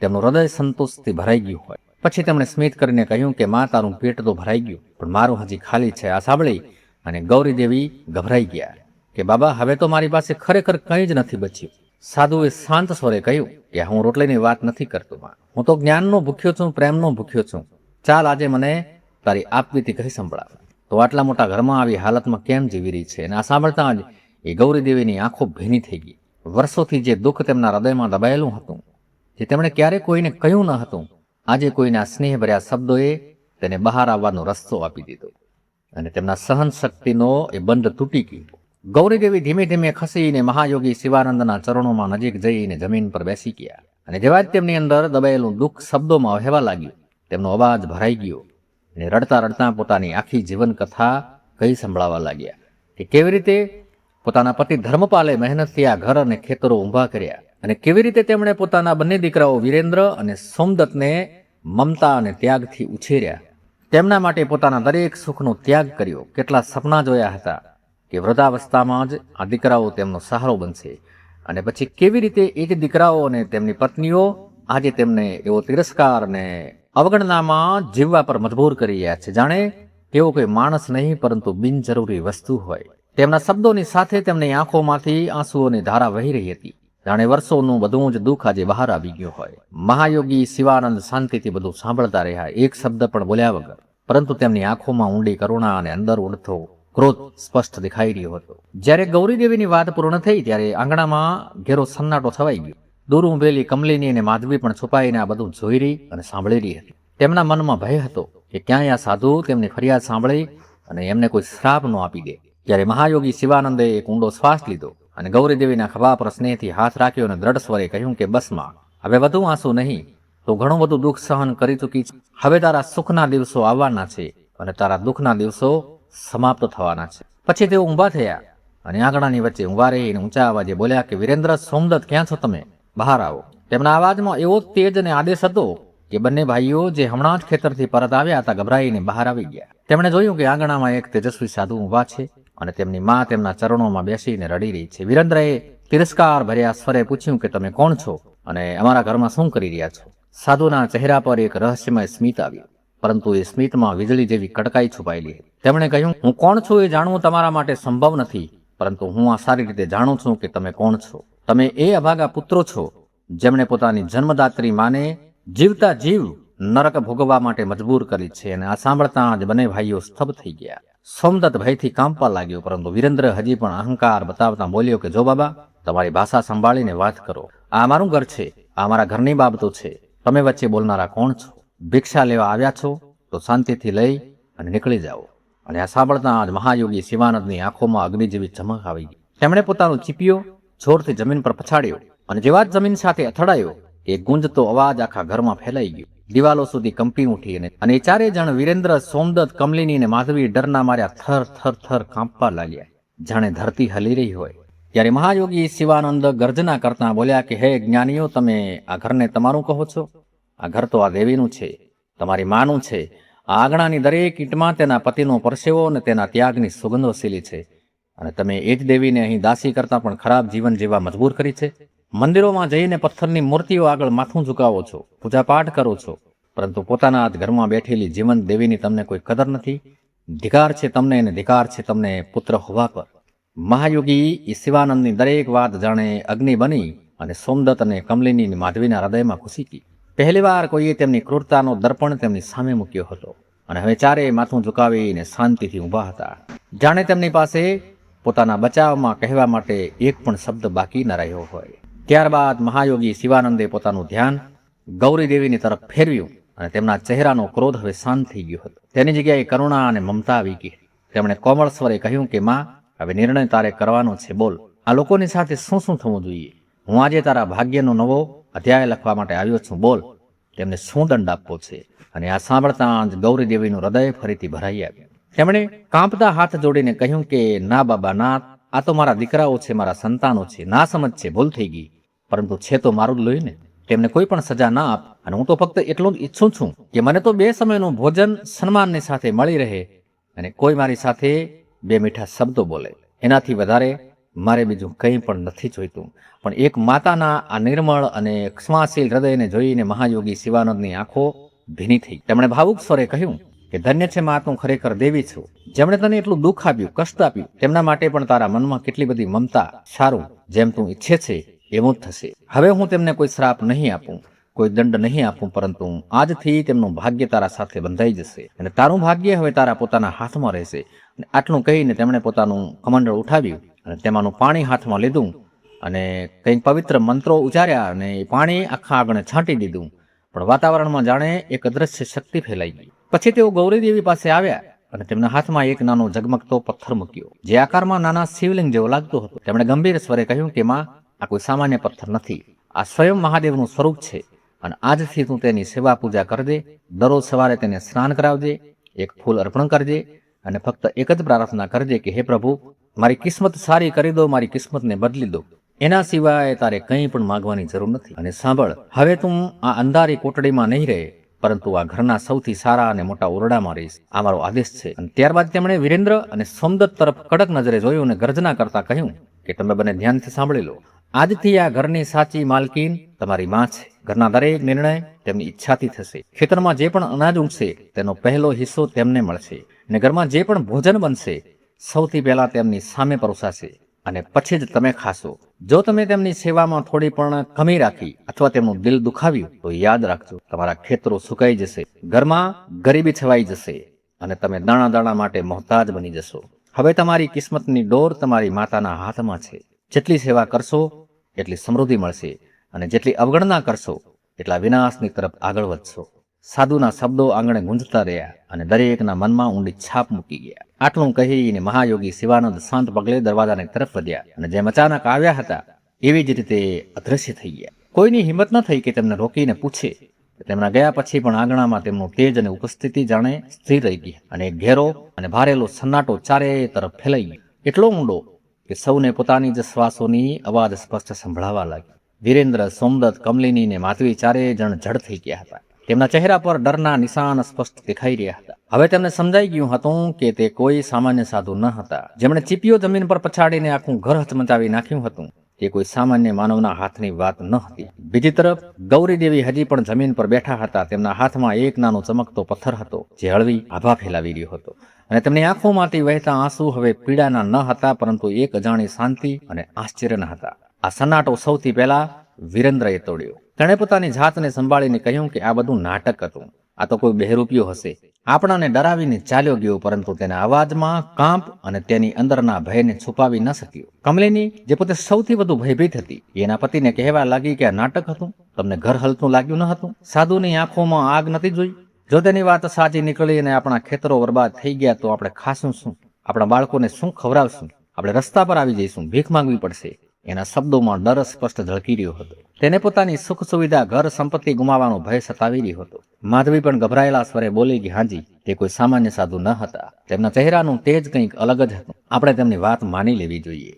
તેમનું હૃદય સંતોષથી ભરાઈ ગયું હોય. પછી તેમણે સ્મિત કરીને કહ્યું કે માં, તારું પેટ તો ભરાઈ ગયું પણ મારું હજી ખાલી છે. આ સાંભળી અને ગૌરીદેવી ગભરાઈ ગયા કે બાબા, હવે તો મારી પાસે ખરેખર કંઈ જ નથી બચ્યું. સાધુએ શાંત સ્વરે કહ્યું કે હું રોટલીની વાત નથી કરતો માં, હું તો જ્ઞાનનો ભૂખ્યો છું, પ્રેમનો ભૂખ્યો છું. ચાલ આજે મને તારી આપવીતી કહી સંભળાવ. તો આટલા મોટા ઘરમાં આવી હાલતમાં કેમ જીવી રહી છે? અને આ સાંભળતા જ એ ગૌરીદેવીની આંખો ભીની થઈ ગઈ. વર્ષોથી જે દુઃખ તેમના હૃદયમાં દબાયેલું હતું, જે તેમણે ક્યારે કોઈને કહ્યું ન હતું, આજે કોઈના સ્નેહભર્યા શબ્દોએ તેને બહાર આવવાનો રસ્તો આપી દીધો અને તેમના સહન શક્તિનો એ બંધ તૂટી ગયો. ગૌરીદેવી ધીમે ધીમે ખસીને મહાયોગી શિવાનંદના ચરણોમાં નજીક જઈને જમીન પર બેસી ગયા. અને જેવા જ તેમની અંદર દબાયેલું દુઃખ શબ્દોમાં વહેવા લાગ્યું, તેમનો અવાજ ભરાઈ ગયો અને રડતા રડતા પોતાની આખી જીવન કથા કહી સંભળાવવા લાગ્યા કે કેવી રીતે પોતાના પતિ ધર્મપાલે મહેનતથી આ ઘર અને ખેતરો ઊભા કર્યા અને કેવી રીતે તેમણે પોતાના બંને દીકરાઓ વીરેન્દ્ર અને સોમદત્તને મમતા અને ત્યાગથી ઉછેર્યા, તેમના માટે પોતાના દરેક સુખનો ત્યાગ કર્યો. કેટલા સપના જોયા હતા કે વૃદ્ધાવસ્થામાં જ આ દીકરાઓ તેમનો સહારો બનશે, અને પછી કેવી રીતે એ જ દીકરાઓ અને તેમની પત્નીઓ આજે તેમને એવો તિરસ્કાર અને અવગણનામાં જીવવા પર મજબૂર કરી રહ્યા છે, જાણે તેઓ કોઈ માણસ નહીં પરંતુ બિનજરૂરી વસ્તુ હોય. તેમના શબ્દોની સાથે તેમની આંખોમાંથી આંસુઓની ધારા વહી રહી હતી, જાણે વર્ષોનું બધું જ દુઃખ આજે બહાર આવી ગયું હોય. મહાયોગી શિવાનંદ શાંતિથી બધું સાંભળતા રહ્યા, એક શબ્દ પણ બોલ્યા વગર, પરંતુ તેમની આંખોમાં ઊંડી કરુણા અને અંદર ઉડતો ક્રોધ સ્પષ્ટ દેખાઈ રહ્યો હતો. જ્યારે ગૌરીદેવીની વાત પૂર્ણ થઈ ત્યારે આંગણામાં ઘેરો સન્નાટો છવાઈ ગયો. દૂર ઊભેલી કમલિની અને માધવી પણ છુપાઈને આ બધું જોઈ રહી અને સાંભળી રહી હતી. તેમના મનમાં ભય હતો કે ક્યાંય આ સાધુ તેમની ફરિયાદ સાંભળી અને એમને કોઈ શ્રાપ ન આપી દે. ત્યારે મહાયોગી શિવાનંદે એક ઊંડો શ્વાસ લીધો અને ગૌરીદેવીના ખભા પર સ્નેહથી હાથ રાખ્યો અને દ્રઢ સ્વરે કહ્યું કે બસ માં, હવે વધુ આંસુ નહીં. તો ઘણું બધું દુઃખ સહન કરી ચૂકી છે. હવે તારા સુખના દિવસો આવવાના છે અને તારા દુઃખના દિવસો સમાપ્ત થવાના છે. પછી તેઓ ઊભા થયા અને આંગણાની વચ્ચે ઊભા રહીને ઊંચા અવાજે બોલ્યા કે વીરેન્દ્ર, સોમદત્ત, ક્યાં છો તમે? બહાર આવો. તેમના અવાજમાં એવો તેજ અને આદેશ હતો કે બંને ભાઈઓ જે હમણાં જ ખેતરથી પરત આવ્યા હતા ગભરાઈને બહાર આવી ગયા. તેમણે જોયું કે આંગણામાં એક તેજસ્વી સાધુ ઊભા છે અને તેમની મા તેમના ચરણોમાં બેસીને રડી રહી છે. વીરેન્દ્રએ તિરસ્કાર ભર્યા સ્વરે પૂછ્યું કે તમે કોણ છો અને અમારા ઘરમાં શું કરી રહ્યા છો? સાધુના ચહેરા પર એક રહસ્યમય સ્મિત આવ્યું, પરંતુ એ સ્મિતમાં વીજળી જેવી કડકાઈ છુપાયેલી હતી. તેમણે કહ્યું, હું કોણ છું એ જાણવું તમારા માટે સંભવ નથી, પરંતુ હું આ સારી રીતે જાણું છું કે તમે કોણ છો. તમે એ અભાગા પુત્રો છો જેમણે પોતાની જન્મદાત્રી માને જીવતા જીવ નરક ભોગવવા માટે મજબૂર કરી છે. અને આ સાંભળતા જ બંને ભાઈઓ સ્તબ્ધ થઈ ગયા. સોમદત્ત ભયથી કાંપવા લાગ્યો, પરંતુ વીરેન્દ્ર હજી પણ અહંકાર બતાવતા બોલ્યો કે જો બાબા, તમારી ભાષા સંભાળીને વાત કરો. આ અમારું ઘર છે, આ અમારા ઘરની બાબતો છે. તમે વચ્ચે બોલનારા કોણ છો? ભિક્ષા લેવા આવ્યા છો તો શાંતિથી લઈ અને નીકળી જાઓ. અને આ સાંભળતા જ મહાયોગી શિવાનંદની આંખોમાં અગ્નિ જેવી ચમક આવી ગઈ. તેમણે પોતાનો ચીપિયો જોરથી જમીન પર પછાડ્યો અને જેવા જ જમીન સાથે અથડાયો એ ગુંજતો અવાજ આખા ઘરમાં ફેલાઈ ગયો. દિવાલો સુધી કંપી ઉઠી અને એ ચારે જણ વીરેન્દ્ર, સોમદત્ત, કમલિની અને માધવી ડરના માર્યા થર થર થર કાંપવા લાગ્યા, જાણે ધરતી હલી રહી હોય. ત્યારે મહાયોગી શિવાનંદ ગર્જના કરતા બોલ્યા કે હે જ્ઞાનીઓ, તમે આ ઘરને તમારું કહો છો? આ ઘર તો આ દેવીનું છે, તમારી માનું છે. આ આંગણાની દરેક ઈંટમાં તેના પતિનો પરસેવો અને તેના ત્યાગની સુગંધો સીલી છે. અને તમે એ જ દેવીને અહીં દાસી કરતાં પણ ખરાબ જીવન જીવવા મજબૂર કરી છે. મંદિરોમાં જઈને પથ્થરની મૂર્તિઓ આગળ માથું ઝુકાવો છો, પૂજાપાઠ કરો છો, પરંતુ પોતાના જ ઘરમાં બેઠેલી જીવંત દેવીની તમને કોઈ કદર નથી. ધિકાર છે તમને અને ધિકાર છે તમને પુત્ર હોવા પર. મહાયોગી એ શિવાનંદની દરેક વાત જાણે અગ્નિ બની અને સોમદત્ત અને કમલિની માધવીના હૃદયમાં ઘૂસી ગઈ. પહેલીવાર કોઈએ તેમની ક્રૂરતાનો દર્પણ તેમની સામે મૂક્યો હતો અને હવે ચારેય માથું ઝુકાવીને શાંતિથી ઊભા હતા, જાણે તેમની પાસે પોતાના બચાવમાં કહેવા માટે એક પણ શબ્દ બાકી ન રહ્યો હોય. ત્યારબાદ મહાયોગી શિવાનંદે પોતાનું ધ્યાન ગૌરીદેવીની તરફ ફેરવ્યું અને તેમના ચહેરાનો ક્રોધ હવે શાંત થઈ ગયો હતો. તેની જગ્યાએ કરુણા અને મમતા આવી ગઈ. તેમણે કોમળ સ્વરે કહ્યું કે માં, હવે નિર્ણય તારે કરવાનો છે. બોલ, આ લોકોની સાથે શું શું થવું જોઈએ? હું આજે તારા ભાગ્યનો નવો અધ્યાય લખવા માટે આવ્યો છું. બોલ, તેમને શું દંડ આપવો છે? અને આ સાંભળતા જ ગૌરીદેવીનું હૃદય ફરીથી ભરાઈ આવ્યું. તેમણે કાંપતા હાથ જોડીને કહ્યું કે ના બાબા ના, આ તો મારા દીકરાઓ છે, મારા સંતાનો છે. ના સમજ છે, ભૂલ થઈ ગઈ, પરંતુ છે તો મારું જ લોહી ને. તેમને કોઈ પણ સજા ના આપ. અને હું તો ફક્ત એટલું જ ઈચ્છું છું કે મને તો 2 સમયનું ભોજન સન્માનની સાથે મળી રહે અને કોઈ મારી સાથે 2 મીઠા શબ્દો બોલે. એનાથી વધારે મારે બીજું કંઈ પણ નથી જોઈતું. પણ એક માતાના આ નિર્મળ અને ક્ષમાશીલ હૃદયને જોઈને મહાયોગી શિવાનંદની આંખો ભીની થઈ. તેમણે ભાવુક સ્વરે કહ્યું કે ધન્ય છે માં, તું ખરેખર દેવી છું. જેમણે તને એટલું દુઃખ આપ્યું, કષ્ટ આપ્યું, તેમના માટે પણ તારા મનમાં કેટલી બધી મમતા. સારું, જેમ તું ઈચ્છે છે એવું જ થશે. હવે હું તેમને કોઈ શ્રાપ નહીં આપું, કોઈ દંડ નહીં આપું, પરંતુ આજથી તેમનું ભાગ્ય તારા સાથે બંધાઈ જશે અને તારું ભાગ્ય હવે તારા પોતાના હાથમાં રહેશે. અને આટલું કહીને તેમણે પોતાનું કમંડળ ઉઠાવ્યું અને તેમાંનું પાણી હાથમાં લીધું અને કંઈક પવિત્ર મંત્રો ઉચ્ચાર્યા અને એ પાણી આખા આંગણે છાંટી દીધું. પણ વાતાવરણમાં જાણે એક અદ્રશ્ય શક્તિ ફેલાઈ ગઈ. પછી તેઓ ગૌરીદેવી પાસે આવ્યા અને તેમના હાથમાં એક નાનો ઝગમગતો પથ્થર મૂક્યો, જે આકારમાં નાના શિવલિંગ જેવો લાગતો હતો. તેમણે ગંભીર સ્વરે કહ્યું કે માં, આ કોઈ સામાન્ય પથ્થર નથી, આ સ્વયં મહાદેવનું સ્વરૂપ છે અને આજથી તું તેની સેવા પૂજા કરજે. દરરોજ સવારે તેને સ્નાન કરાવજે, એક ફૂલ અર્પણ કરજે અને ફક્ત એક જ પ્રાર્થના કરજે કે હે પ્રભુ, મારી કિસ્મત સારી કરી દો, મારી કિસ્મતને બદલી દો. એના સિવાય તારે કંઈ પણ માંગવાની જરૂર નથી. અને સાંભળ, હવે તું આ અંધારી કોટડીમાં નહીં રહે, પરંતુ આ ઘરના સૌથી સારા અને મોટા ઓરડામાં રહીશ. આ મારો આદેશ છે. અને ત્યારબાદ તેમણે વિરેન્દ્ર અને સોમદત્ત તરફ કડક નજરે જોયું અને ગર્જના કરતા કહ્યું કે તમે બંને ધ્યાનથી સાંભળી લો. આજથી આ ઘરની સાચી માલકીન તમારી માં છે. ઘરના દરેક નિર્ણય તેમની ઈચ્છાથી થશે. ખેતરમાં જે પણ અનાજ ઉગશે તેનો પહેલો હિસ્સો તેમને મળશે. અને ઘરમાં જે પણ ભોજન બનશે સૌથી પહેલા તેમની સામે પરોસાશે અને પછી જ તમે ખાશો. જો તમે તેમની સેવામાં થોડી પણ કમી રાખી અથવા તેમનું દિલ દુખાવ્યું તો યાદ રાખજો, તમારા ખેતરો સુકાઈ જશે, ઘરમાં ગરીબી છવાઈ જશે અને તમે દાણા દાણા માટે મોહતાજ બની જશો. હવે તમારી કિસ્મતની ડોર તમારી માતાના હાથમાં છે. જેટલી સેવા કરશો એટલી સમૃદ્ધિ મળશે અને જેટલી અવગણના કરશો એટલા વિનાશની તરફ આગળ વધશો. સાધુના શબ્દો આંગણે ગુંજતા રહ્યા અને દરેકના મનમાં ઊંડી છાપ મૂકી ગયા. આટલું કહીને મહાયોગી શિવાનંદ શાંત પગલે દરવાજાની તરફ વધ્યા અને જેમ અચાનક આવ્યા હતા એવી જ રીતે અદ્રશ્ય થઈ ગયા. કોઈની હિંમત ન થઈ કે તેમને રોકીને પૂછે. તેમના ગયા પછી પણ આંગણામાં તેમનું તેજ અને ઉપસ્થિતિ જાણે સ્થિર રહી ગઈ અને એક ઘેરો અને ભારેલો સન્નાટો ચારે તરફ ફેલાઈ ગયો. એટલો ઊંડો કે સૌને પોતાની જ શ્વાસોની અવાજ સ્પષ્ટ સંભળાવા લાગી. વિરેન્દ્ર, સોમદત્ત, કમલિની ને માધવી ચારેય જણ જડ થઈ ગયા હતા. તેમના ચહેરા પર ડરના નિશાન સ્પષ્ટ દેખાઈ રહ્યા હતા. હવે તેમને સમજાઈ ગયું હતું કે તે કોઈ સામાન્ય સાધુ ન હતા, જેમણે ચીપીઓ જમીન પર પછાડીને આખું ઘર હચમચાવી નાખ્યું હતું. તે કોઈ સામાન્ય માનવના હાથની વાત ન હતી. બીજી તરફ ગૌરી દેવી હજી પણ જમીન પર બેઠા હતા. તેમના હાથમાં એક નાનો ચમકતો પથ્થર હતો જે હળવી આભા ફેલાવી રહ્યો હતો અને તેમની આંખોમાંથી વહેતા આંસુ હવે પીડાના ન હતા પરંતુ એક અજાણી શાંતિ અને આશ્ચર્યના હતા. આ સન્નાટો સૌથી પહેલા વિરેન્દ્રએ તોડ્યો. તેણે પોતાની જાતને સંભાળીને કહ્યું કે આ બધું નાટક હતું. આ તો કોઈ બહેરૂપિયો હશે. આપણાને ડરાવીને ચાલ્યો ગયો, પરંતુ તેના અવાજમાં કાંપ અને તેની અંદરના ભયને છુપાવી ન શક્યો. કમલિની, જે પોતે સૌથી વધુ ભયભીત હતી, એના પતિને કહેવા લાગી કે આ નાટક હતું. તમને ઘર હલતું લાગ્યું ન હતું? સાધુની આંખોમાં આગ નથી જોઈ? જો તેની વાત સાચી નીકળી અને આપણા ખેતરો બરબાદ થઈ ગયા તો આપણે ખાશું શું? આપણા બાળકોને શું ખવડાવશું? આપણે રસ્તા પર આવી જઈશું, ભીખ માંગવી પડશે. એના શબ્દોમાં ડર સ્પષ્ટ ઝળકી રહ્યો હતો. તેને પોતાની સુખ સુવિધા, ઘર સંપત્તિ ગુમાવવાનો ભય સતાવી રહ્યો હતો. માધવી પણ ગભરાયેલા સ્વરે બોલી કે હાજી, તે કોઈ સામાન્ય સાધુ ન હતા. તેમના ચહેરાનું તેજ કંઈક અલગ જ હતું. આપણે તેમની વાત માની લેવી જોઈએ.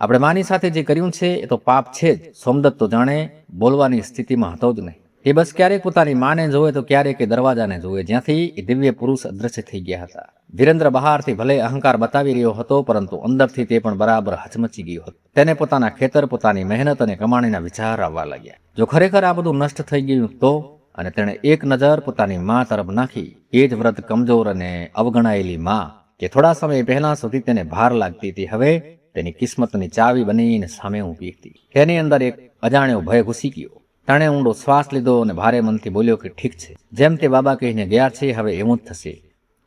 આપણે માની સાથે જે કર્યું છે એ તો પાપ છે જ. સોમદત્ત તો જાણે બોલવાની સ્થિતિમાં હતો જ નહીં. એ બસ ક્યારેક પોતાની માને જોવે તો ક્યારેક દરવાજાને જોવે, જ્યાંથી એ દિવ્ય પુરુષ અદ્રશ્ય થઈ ગયા હતા. વિરેન્દ્ર બહારથી ભલે અહંકાર બતાવી રહ્યો હતો, પરંતુ અંદરથી તે પણ બરાબર હચમચી ગયો હતો. તેને પોતાના ખેતર, પોતાની મહેનત અને કમાણીના વિચાર આવવા લાગ્યા. જો ખરેખર આ બધું નષ્ટ થઈ ગયું તો? અને તેણે એક નજર પોતાની મા તરફ નાખી. એ જ વ્રત કમજોર અને અવગણાયેલી મા કે થોડા સમય પહેલા સુધી તેને ભાર લાગતી હતી, હવે તેની કિસ્મતની ચાવી બનીને સામે ઊભી હતી. તેની અંદર એક અજાણ્યો ભય ઘૂસી ગયો. તેણે ઊંડો શ્વાસ લીધો અને ભારે મનથી બોલ્યો કે ઠીક છે, જેમ તે બાબા કહીને ગયા છે હવે એવું જ થશે.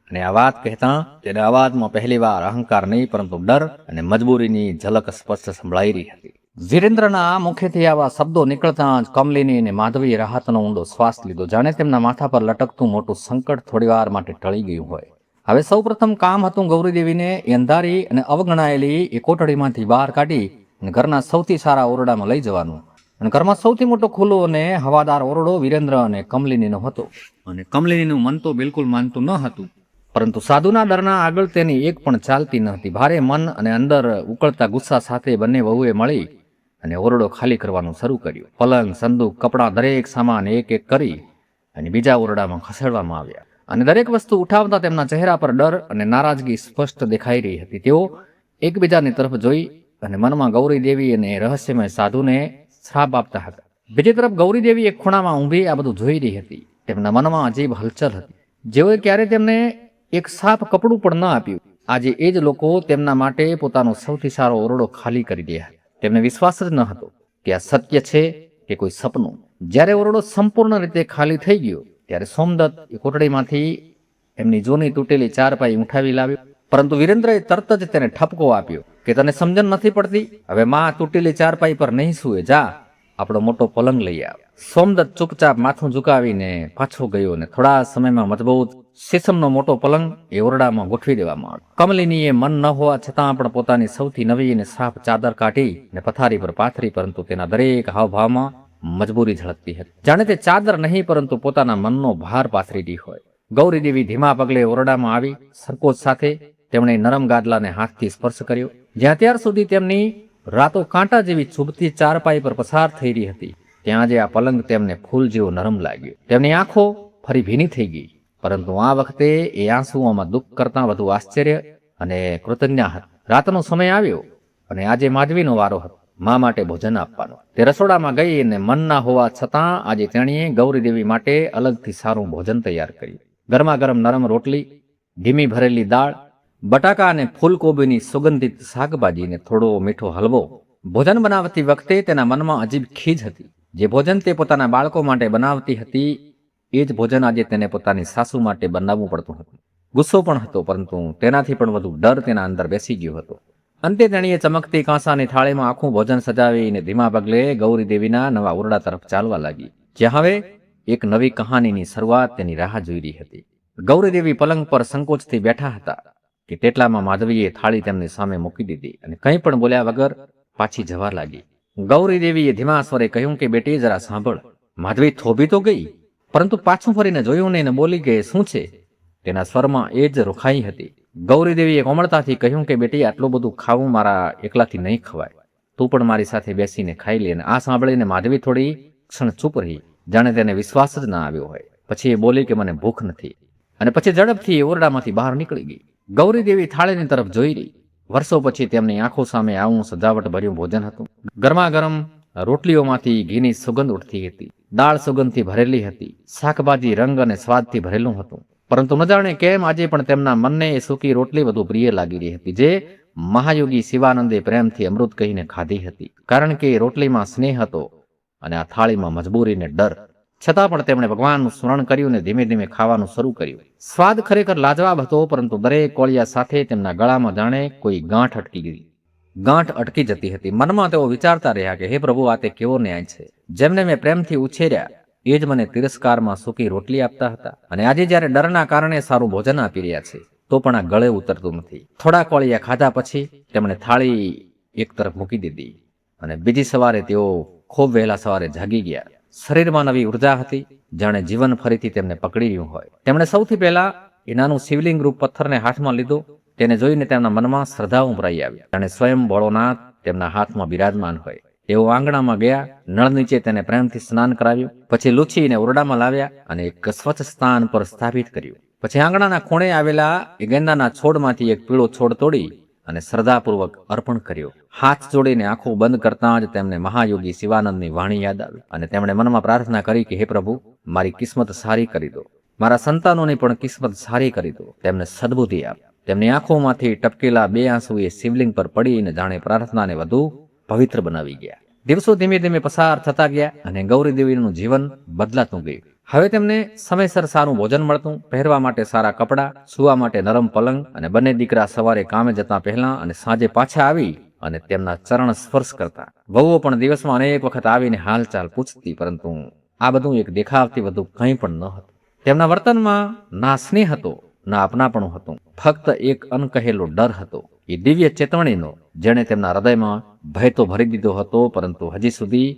અને આ વાત કહેતા તેના અવાજમાં પહેલીવાર અહંકાર નહીં પરંતુ ડર અને મજબૂરીની ઝલક સ્પષ્ટ સંભળાઈ રહી હતી. વિરેન્દ્રના મુખેથી આવા શબ્દો નીકળતા જ કમલિની અને માધવીએ રાહતનો ઊંડો શ્વાસ લીધો, જાણે તેમના માથા પર લટકતું મોટું સંકટ થોડીવાર માટે ટળી ગયું હોય. હવે સૌપ્રથમ કામ હતું ગૌરીદેવીને એ અંધારી અને અવગણાયેલી એ કોટડીમાંથી બહાર કાઢી અને ઘરના સૌથી સારા ઓરડામાં લઈ જવાનું. અને ઘરમાં સૌથી મોટો ખુલ્લો અને હવાદાર ઓરડો વિરેન્દ્ર અને કમલિનીનો હતો. અને કમલિનીનું મન તો બિલકુલ માનતું ન હતું, પરંતુ સાધુના ડરના આગળ તેની એક પણ ચાલતી ન હતી. ભારે મન અને અંદર ઉકળતા ગુસ્સા સાથે બંને વહુએ મળી અને ઓરડો ખાલી કરવાનું શરૂ કર્યું. પલંગ, સંદૂક, કપડાં, દરેક સામાન એક એક કરી અને બીજા ઓરડામાં ખસેડવામાં આવ્યા. અને દરેક વસ્તુ ઉઠાવતા તેમના ચહેરા પર ડર અને નારાજગી સ્પષ્ટ દેખાઈ રહી હતી. તેઓ એકબીજાની તરફ જોઈ અને મનમાં ગૌરી દેવી અને રહસ્યમય સાધુને શ્રાપ આપતા હતા. બીજી તરફ ગૌરી દેવી એક ખૂણામાં ઊંભી આ બધું જોઈ રહી હતી. તેમના મનમાં અજીબ હલચલ હતી. જેઓએ ક્યારે તેમને એક સાફ કપડું પણ ન આપ્યું, આજે એ જ લોકો તેમના માટે પોતાનો સૌથી સારો ઓરડો ખાલી કરી રહ્યા. તેમને વિશ્વાસ જ ન હતો કે આ સત્ય છે કે કોઈ સપનું. જ્યારે ઓરડો સંપૂર્ણ રીતે ખાલી થઈ ગયો ત્યારે સોમદત્ત એ કોટડીમાંથી એમની જૂની તૂટેલી ચારપાઈ ઉઠાવી લાવ્યો. પરંતુ વિરેન્દ્રએ તરત જ તેને ઠપકો આપ્યો કે તને સમજણ નથી પડતી? હવે માં તૂટેલી ચારપાઈ પર નહીં સૂએ, જા આપણો મોટો પલંગ લઈ આવ. સોમદત્ત ચૂપચાપ માથું ઝુકાવીને પાછો ગયો અને થોડા સમયમાં મજબૂત શીશમનો મોટો પલંગ એ ઓરડામાં ગોઠવી દેવામાં આવ્યો. કમલિનીએ મન ન હોવા છતાં પણ પોતાની સૌથી નવી અને સાફ ચાદર કાઢી અને પથારી પર પાથરી, પરંતુ તેના દરેક હાવભાવમાં મજબૂરી ઝળકતી હતી. જાણે તે ચાદર નહીં પરંતુ પોતાના મનનો ભાર પાથરી રહી હોય. ગૌરીદેવી ધીમા પગલે ઓરડામાં આવી. સંકોચ સાથે તેમણે નરમ ગાદલાને હાથથી સ્પર્શ કર્યો, જ્યાં ત્યાર સુધી તેમની રાતો કાંટા જેવી ચૂભતી ચારપાઈ પર પસાર થઈ રહી હતી ત્યાં જે આ પલંગ તેમને ફૂલ જેવો નરમ લાગ્યો. તેમની આંખો ફરી ભીની થઈ ગઈ, પરંતુ આ વખતે એ આંસુઓમાં દુઃખ કરતાં વધુ આશ્ચર્ય અને કૃતજ્ઞતા હતા. રાતનો સમય આવ્યો અને આજે માધવીનો વારો હતો મા માટે ભોજન આપવાનો. તે રસોડામાં ગઈ અને મન ના હોવા છતાં આજે તેણીએ ગૌરીદેવી માટે અલગથી સારું ભોજન તૈયાર કર્યું. ગરમા ગરમ નરમ રોટલી, ધીમી ભરેલી દાળ, બટાકા અને ફૂલકોબીની સુગંધિત શાકભાજી ને થોડો મીઠો હલવો. ભોજન બનાવતી વખતે તેના મનમાં અજીબ ખીજ હતી. જે ભોજન તે પોતાના બાળકો માટે બનાવતી હતી એ જ ભોજન આજે તેને પોતાની સાસુ માટે બનાવવું પડતું હતું. ગુસ્સો પણ હતો, પરંતુ તેનાથી પણ વધુ ડર તેના અંદર બેસી ગયો હતો. અંતે તેણીએ ચમકતી કાંસાની થાળીમાં આખું ભોજન સજાવીને ધીમા પગલે ગૌરીદેવીના નવા ઓરડા તરફ ચાલવા લાગી, જ્યાં હવે એક નવી કહાનીની શરૂઆત તેની રાહ જોઈ રહી હતી. ગૌરીદેવી પલંગ પર સંકોચથી બેઠા હતા કે તેટલામાં માધવીએ થાળી તેમની સામે મૂકી દીધી અને કંઈ પણ બોલ્યા વગર પાછી જવા લાગી. ગૌરીદેવીએ ધીમા સ્વરે કહ્યું કે બેટી જરા સાંભળ. માધવી થોભી તો ગઈ, પરંતુ પાછું ફરીને જોયું નહીં અને બોલી કે શું છે? તેના સ્વરમાં એ જ રૂખાઈ હતી. ગૌરીદેવીએ કોમળતાથી કહ્યું કે બેટી આટલું બધું ખાવું મારા એકલાથી નહીં ખવાય, તું પણ મારી સાથે બેસીને ખાઈ લે. અને આ સાંભળીને માધવી થોડી ક્ષણ ચૂપ રહી, જાણે તેને વિશ્વાસ જ ના આવ્યો હોય. પછી એ બોલી કે મને ભૂખ નથી, અને પછી ઝડપથી એ ઓરડામાંથી બહાર નીકળી ગઈ. ગૌરીદેવી થાળીની તરફ જોઈ રહી. વર્ષો પછી તેમની આંખો સામે આવું સજાવટ ભર્યું ભોજન હતું. ગરમા ગરમ રોટલીઓમાંથી ઘીની સુગંધ ઉઠતી હતી, દાળ સુગંધથી ભરેલી હતી, શાકભાજી રંગ અને સ્વાદથી ભરેલું હતું. પરંતુ ન જાણે કેમ આજે પણ તેમના મનને એ સૂકી રોટલી વધુ પ્રિય લાગી રહી હતી, જે મહાયોગી શિવાનંદે પ્રેમથી અમૃત કહીને ખાધી હતી. કારણ કે એ રોટલીમાં સ્નેહ હતો અને આ થાળીમાં મજબૂરી ને ડર. છતાં પણ તેમણે ભગવાનનું સ્મરણ કર્યું અને ધીમે ધીમે ખાવાનું શરૂ કર્યું. સ્વાદ ખરેખર લાજવાબ હતો, પરંતુ દરેક કોળિયા સાથે તેમના ગળામાં જાણે કોઈ ગાંઠ અટકી જતી હતી. મનમાં તેઓ વિચારતા રહ્યા કે હે પ્રભુ, આ તે કેવો ન્યાય છે? જેમને મેં પ્રેમથી ઉછેર્યા એ જ મને તિરસ્કારમાં સૂકી રોટલી આપતા હતા, અને આજે જ્યારે ડરના કારણે સારું ભોજન આપી રહ્યા છે તો પણ આ ગળે ઉતરતું નથી. થોડા કોળિયા ખાધા પછી તેમણે થાળી એક તરફ મૂકી દીધી અને બીજી સવારે તેઓ ખૂબ વહેલા સવારે જાગી ગયા. શરીરમાં નવી ઉર્જા હતી, જાણે જીવન ફરીથી તેમને પકડી રહ્યું હોય. તેમણે સૌથી પહેલા એ નાનું શિવલિંગ રૂપ પથ્થરને હાથમાં લીધો. તેને જોઈને તેમના મનમાં શ્રદ્ધા ઉભરાઈ આવી, જાણે સ્વયં ભોળોનાથ તેમના હાથમાં બિરાજમાન હોય. તેઓ આંગણામાં ગયા, નળ નીચે તેને પ્રેમથી સ્નાન કરાવ્યું, પછી લૂછીને ઓરડામાં લાવ્યા અને એક સ્વચ્છ સ્થાન પર સ્થાપિત કર્યું. પછી આંગણાના ખૂણે આવેલા એ ગેંદાના છોડમાંથી એક પીળો છોડ તોડી અને શ્રદ્ધાપૂર્વક અર્પણ કર્યો. હાથ જોડીને આંખો બંધ કરતા જ તેમને મહાયોગી શિવાનંદની વાણી યાદ આવી અને તેમણે મનમાં પ્રાર્થના કરી કે હે પ્રભુ, મારી કિસ્મત સારી કરી દો, મારા સંતાનોની પણ કિસ્મત સારી કરી દો, તેમને સદબુદ્ધિ આપ. તેમની આંખોમાંથી ટપકેલા બે આંસુ એ શિવલિંગ પર પડીને જાણે પ્રાર્થનાને વધુ પવિત્ર બનાવી ગયા. દિવસો ધીમે ધીમે પસાર થતા ગયા અને ગૌરીદેવીનું જીવન બદલાતું ગયું. હવે તેમને સમયસર સારું ભોજન મળતું, પહેરવા માટે સારા કપડાં, સૂવા માટે નરમ પલંગ, અને બંને દીકરા સવારે કામે જતા પહેલા અને સાંજે પાછા આવી અને તેમના ચરણ સ્પર્શ કરતા. વહુઓ પણ દિવસમાં અનેક વખત આવીને હાલચાલ પૂછતી, પરંતુ આ બધું એક દેખાવથી વધુ કંઈ પણ ન હતું. તેમના વર્તનમાં ના સ્નેહ હતો, ના અપનાપણું હતું, ફક્ત એક અનકહેલો ડર હતો, એ દિવ્ય ચેતવણીનો, જેણે તેમના હૃદયમાં ભય તો ભરી દીધો હતો, પરંતુ હજી સુધી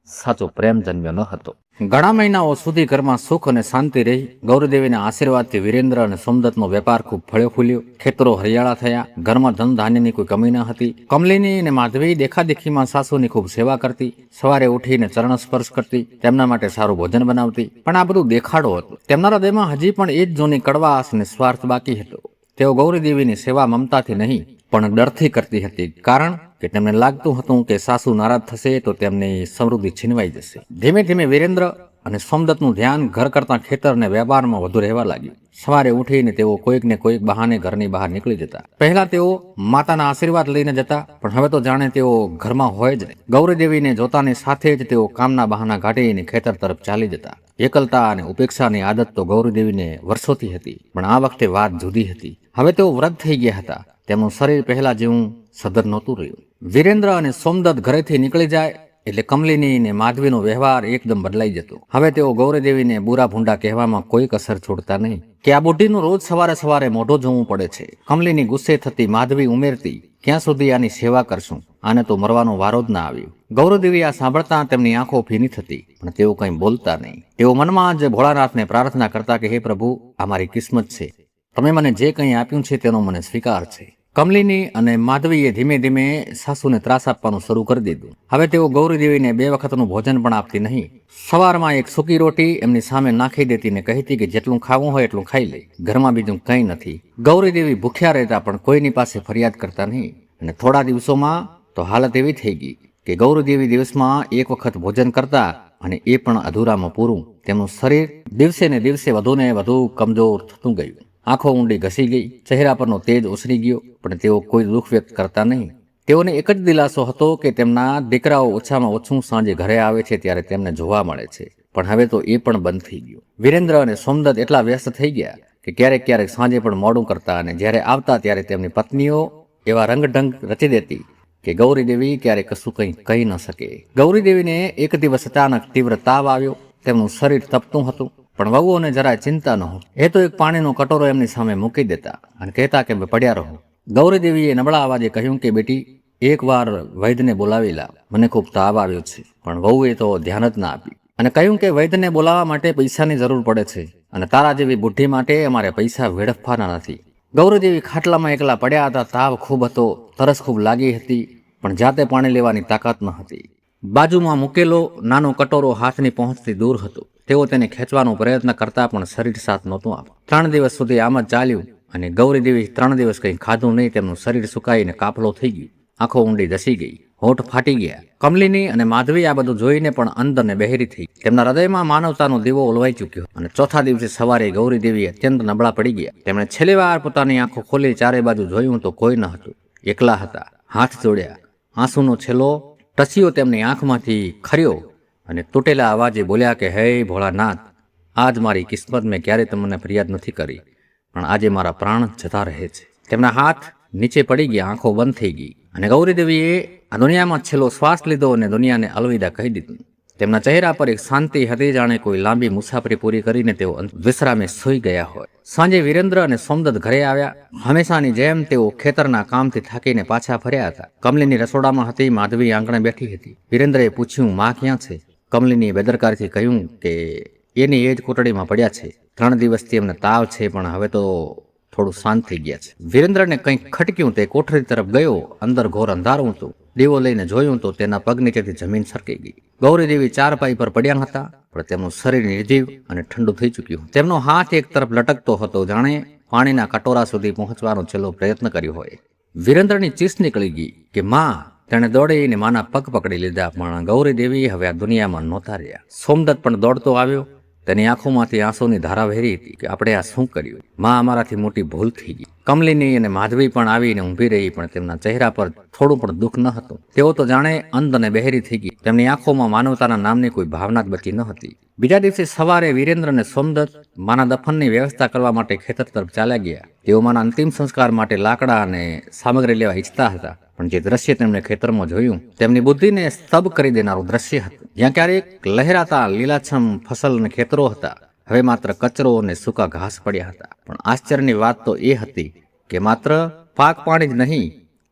સાચો પ્રેમ જન્મ્યો ન હતો. ઘણા મહિનાઓ સુધી ઘરમાં સુખ અને શાંતિ રહી. ગૌરીદેવીના આશીર્વાદથી વિરેન્દ્ર અને સોમદત્તનો વેપાર ખૂબ ફળ્યો ફૂલ્યો. ખેતરો હરિયાળા થયા. ઘરમાં ધન ધાન્યની કોઈ કમી ન હતી. કમલિની અને માધવી દેખાદેખીમાં સાસુની ખૂબ સેવા કરતી. સવારે ઉઠીને ચરણ સ્પર્શ કરતી, તેમના માટે સારું ભોજન બનાવતી. પણ આ બધું દેખાડો હતો. તેમના હૃદયમાં હજી પણ એ જ જૂની કડવાશ અને સ્વાર્થ બાકી હતો. તેઓ ગૌરીદેવીની સેવા મમતાથી નહીં પણ ડરથી કરતી હતી, કારણ કે તેમને લાગતું હતું કે સાસુ નારાજ થશે તો તેમની સમૃદ્ધિ છીનવાઈ જશે. ધીમે ધીમે વિરેન્દ્ર અને સોમદત્તનું ધ્યાન ઘર કરતાં ખેતર અને વેપારમાં વધુ રહેવા લાગ્યું. સવારે ઉઠીને તેઓ કોઈક ને કોઈક બહાને ઘરની બહાર નીકળી જતા. પહેલા તેઓ માતાના આશીર્વાદ લઈને જતા, પણ હવે તો જાણે તેઓ ઘરમાં હોય જ નહીં. ગૌરીદેવીને જોતાની સાથે જ તેઓ કામના બહાના કાઢીને ખેતર તરફ ચાલી જતા. એકલતા અને ઉપેક્ષાની આદત તો ગૌરીદેવીને વર્ષોથી હતી, પણ આ વખતે વાત જુદી હતી. હવે તેઓ વ્રત થઈ ગયા હતા. તેમનું શરીર પહેલા જેવું સધર નહોતું રહ્યું. વિરેન્દ્ર અને સોમદત્ત ઘરેથી નીકળી જાય એટલે કમલિની અને માધવીનો વ્યવહાર એકદમ બદલાઈ જતો. હવે તેઓ ગૌરીદેવીને બુરા ભૂંડા કહેવામાં કોઈ કસર છોડતા નહીં કે આ બુઢીનું રોજ સવારે સવારે મોઢું જોવું પડે છે. કમલિની ગુસ્સે થતી, માધવી ઉમેરતી, ક્યાં સુધી આની સેવા કરશું, આને તો મરવાનો વારો જ ના આવ્યો. ગૌરીદેવી આ સાંભળતા તેમની આંખો ભીની થતી, પણ તેઓ કંઈ બોલતા નહીં. તેઓ મનમાં જ ભોળાનાથને પ્રાર્થના કરતા કે હે પ્રભુ, આ મારી કિસ્મત છે, તમે મને જે કંઈ આપ્યું છે તેનો મને સ્વીકાર છે. કમલિની અને માધવીએ ધીમે ધીમે સાસુને ત્રાસ આપવાનું શરૂ કરી દીધું. હવે તેઓ ગૌરીદેવીને 2 વખતનું ભોજન પણ આપતી નહીં. સવારમાં એક સૂકી રોટી એમની સામે નાખી દેતી ને કહેતી કે જેટલું ખાવું હોય એટલું ખાઈ લે, ઘરમાં બીજું કંઈ નથી. ગૌરીદેવી ભૂખ્યા રહેતા પણ કોઈની પાસે ફરિયાદ કરતા નહીં. અને થોડા દિવસોમાં તો હાલત એવી થઈ ગઈ કે ગૌરીદેવી દિવસમાં 1 વખત ભોજન કરતા, અને એ પણ અધૂરામાં પૂરું. તેમનું શરીર દિવસે ને દિવસે વધુ ને વધુ કમજોર થતું ગયું. આંખો ઊંડી ઘસી ગઈ, ચહેરા પરનો તેજ ઓસરી ગયો, પણ તેઓ કોઈ દુઃખ વ્યક્ત કરતા નહીં. તેઓને એક જ દિલાસો હતો કે તેમના દીકરાઓ ઓછામાં ઓછું સાંજે ઘરે આવે છે ત્યારે તેમને જોવા મળે છે. પણ હવે તો એ પણ બંધ થઈ ગયું. વિરેન્દ્ર અને સોમદત્ત એટલા વ્યસ્ત થઈ ગયા કે ક્યારેક ક્યારેક સાંજે પણ મોડું કરતા, અને જ્યારે આવતા ત્યારે તેમની પત્નીઓ એવા રંગઢંગ રચી દેતી કે ગૌરીદેવી ક્યારેક કશું કંઈ કહી ન શકે. ગૌરીદેવીને એક દિવસ અચાનક તીવ્ર તાવ આવ્યો. તેમનું શરીર તપતું હતું, પણ વહુઓને જરાય ચિંતા નહોતી. એ તો એક પાણીનો કટોરો એમની સામે મૂકી દેતા અને કહેતા કે પડ્યા રહો. ગૌરીદેવીએ નબળા અવાજે કહ્યું કે બેટી, એકવાર વૈદ્યને બોલાવી લા, મને ખૂબ તાવ આવ્યો છે. પણ વહુએ તો ધ્યાન જ ના આપી અને કહ્યું કે વૈદ્યને બોલાવવા માટે પૈસાની જરૂર પડે છે, અને તારા જેવી બુદ્ધિ માટે અમારે પૈસા વેડફવાના નથી. ગૌરીદેવી ખાટલામાં એકલા પડ્યા હતા. તાવ ખૂબ હતો, તરસ ખૂબ લાગી હતી, પણ જાતે પાણી લેવાની તાકાત ન હતી. બાજુમાં મૂકેલો નાનો કટોરો હાથની પહોંચથી દૂર હતો. તેઓ તેને ખેંચવાનો પ્રયત્ન કરતા પણ શરીર સાથ નહોતું આપતું. 3 દિવસ સુધી આમ જ ચાલ્યું, અને ગૌરીદેવી 3 દિવસ કંઈ ખાધું નહીં. તેમનું શરીર સુકાઈને કાફલો થઈ ગયું, આંખો ઊંડી ધસી ગઈ, હોઠ ફાટી ગયા. કમલિની અને માધવી આ બધું જોઈને પણ અંદર ને બહેરી થઈ. તેમના હૃદયમાં માનવતાનો દીવો ઓલવાઈ ચૂક્યો. અને ચોથા દિવસે સવારે ગૌરીદેવી અત્યંત નબળા પડી ગયા. તેમણે છેલ્લી વાર પોતાની આંખો ખોલી ચારે બાજુ જોયું તો કોઈ ન હતું. એકલા હતા. હાથ જોડ્યા, આંસુનો છેલ્લો ટસીઓ તેમની આંખમાંથી ખર્યો અને તૂટેલા અવાજે બોલ્યા કે હે ભોળાનાથ, આજ મારી કિસ્મત મેં ક્યારે તમને ફરિયાદ નથી કરી, પણ આજે મારા પ્રાણ જતા રહે છે. તેમના હાથ નીચે પડી ગયા, આંખો બંધ થઈ ગઈ, અને ગૌરીદેવીએ આ દુનિયામાં છેલ્લો શ્વાસ લીધો અને દુનિયાને અલવિદા કહી દીધું. તેમના ચહેરા પર એક શાંતિ હતી, જાણે કોઈ લાંબી મુસાફરી પૂરી કરીને તેઓ વિશ્રામે સૂઈ ગયા હોય. સાંજે વિરેન્દ્ર અને સોમદત્ત ઘરે આવ્યા. હંમેશાની જેમ તેઓ ખેતરના કામથી થાકીને પાછા ફર્યા હતા. કમલિની રસોડામાં હતી, માધવી આંગણે બેઠી હતી. વિરેન્દ્રએ પૂછ્યું, માં ક્યાં છે? કમલિની બેદરકારીથી કહ્યું કે એની એ જ કોટડીમાં પડ્યા છે. 3 દિવસથી એમને તાવ છે, પણ હવે તો થોડું શાંત થઈ ગયા છે. વિરેન્દ્રને કંઈક ખટક્યું. તે કોઠડી તરફ ગયો. અંદર ઘોર અંધારું હતું. દીવો લઈને જોયું તો તેના પગ નીચેથી જમીન સરકી ગઈ. ગૌરીદેવી ચારપાઈ પર પડ્યા હતા, પણ તેમનું શરીર નિર્જીવ અને ઠંડુ થઈ ચૂક્યું. તેમનો હાથ એક તરફ લટકતો હતો, જાણે પાણીના કટોરા સુધી પહોંચવાનો છેલ્લો પ્રયત્ન કર્યો હોય. વિરેન્દ્રની ચીસ નીકળી ગઈ કે માં. તેણે દોડીને માના પગ પકડી લીધા, પણ ગૌરીદેવી હવે આ દુનિયામાં નહોતા રહ્યા. સોમદત્ત પણ દોડતો આવ્યો. તેની આંખોમાંથી આંસુની ધારા વહેરી હતી કે આપણે આ શું કર્યું? માં, અમારાથી મોટી ભૂલ થઈ ગઈ. કમલિની અને માધવી પણ આવીને ઊભી રહી, પણ તેમના ચહેરા પર થોડું પણ દુઃખ ન હતું. તેઓ તો જાણે અંધ અને બહેરી થઈ ગઈ. તેમની આંખોમાં માનવતાના નામની કોઈ ભાવના જ બચી ન હતી. બીજા દિવસે સવારે વિરેન્દ્ર અને સોમદત્ત માના દફનની વ્યવસ્થા કરવા માટે ખેતર તરફ ચાલ્યા ગયા. તેઓ માના અંતિમ સંસ્કાર માટે લાકડા અને સામગ્રી લેવા ઈચ્છતા હતા, પણ જે દ્રશ્ય તેમણે ખેતરમાં જોયું તેમની બુદ્ધિને સ્તબ્ધ કરી દેનારું દ્રશ્ય હતું. જ્યાં ક્યારેક લહેરાતા લીલાછમ ફસલ અને ખેતરો હતા, હવે માત્ર કચરો અને સૂકા ઘાસ પડ્યા હતા. પણ આશ્ચર્યની વાત તો એ હતી કે માત્ર પાક પાણી જ નહીં,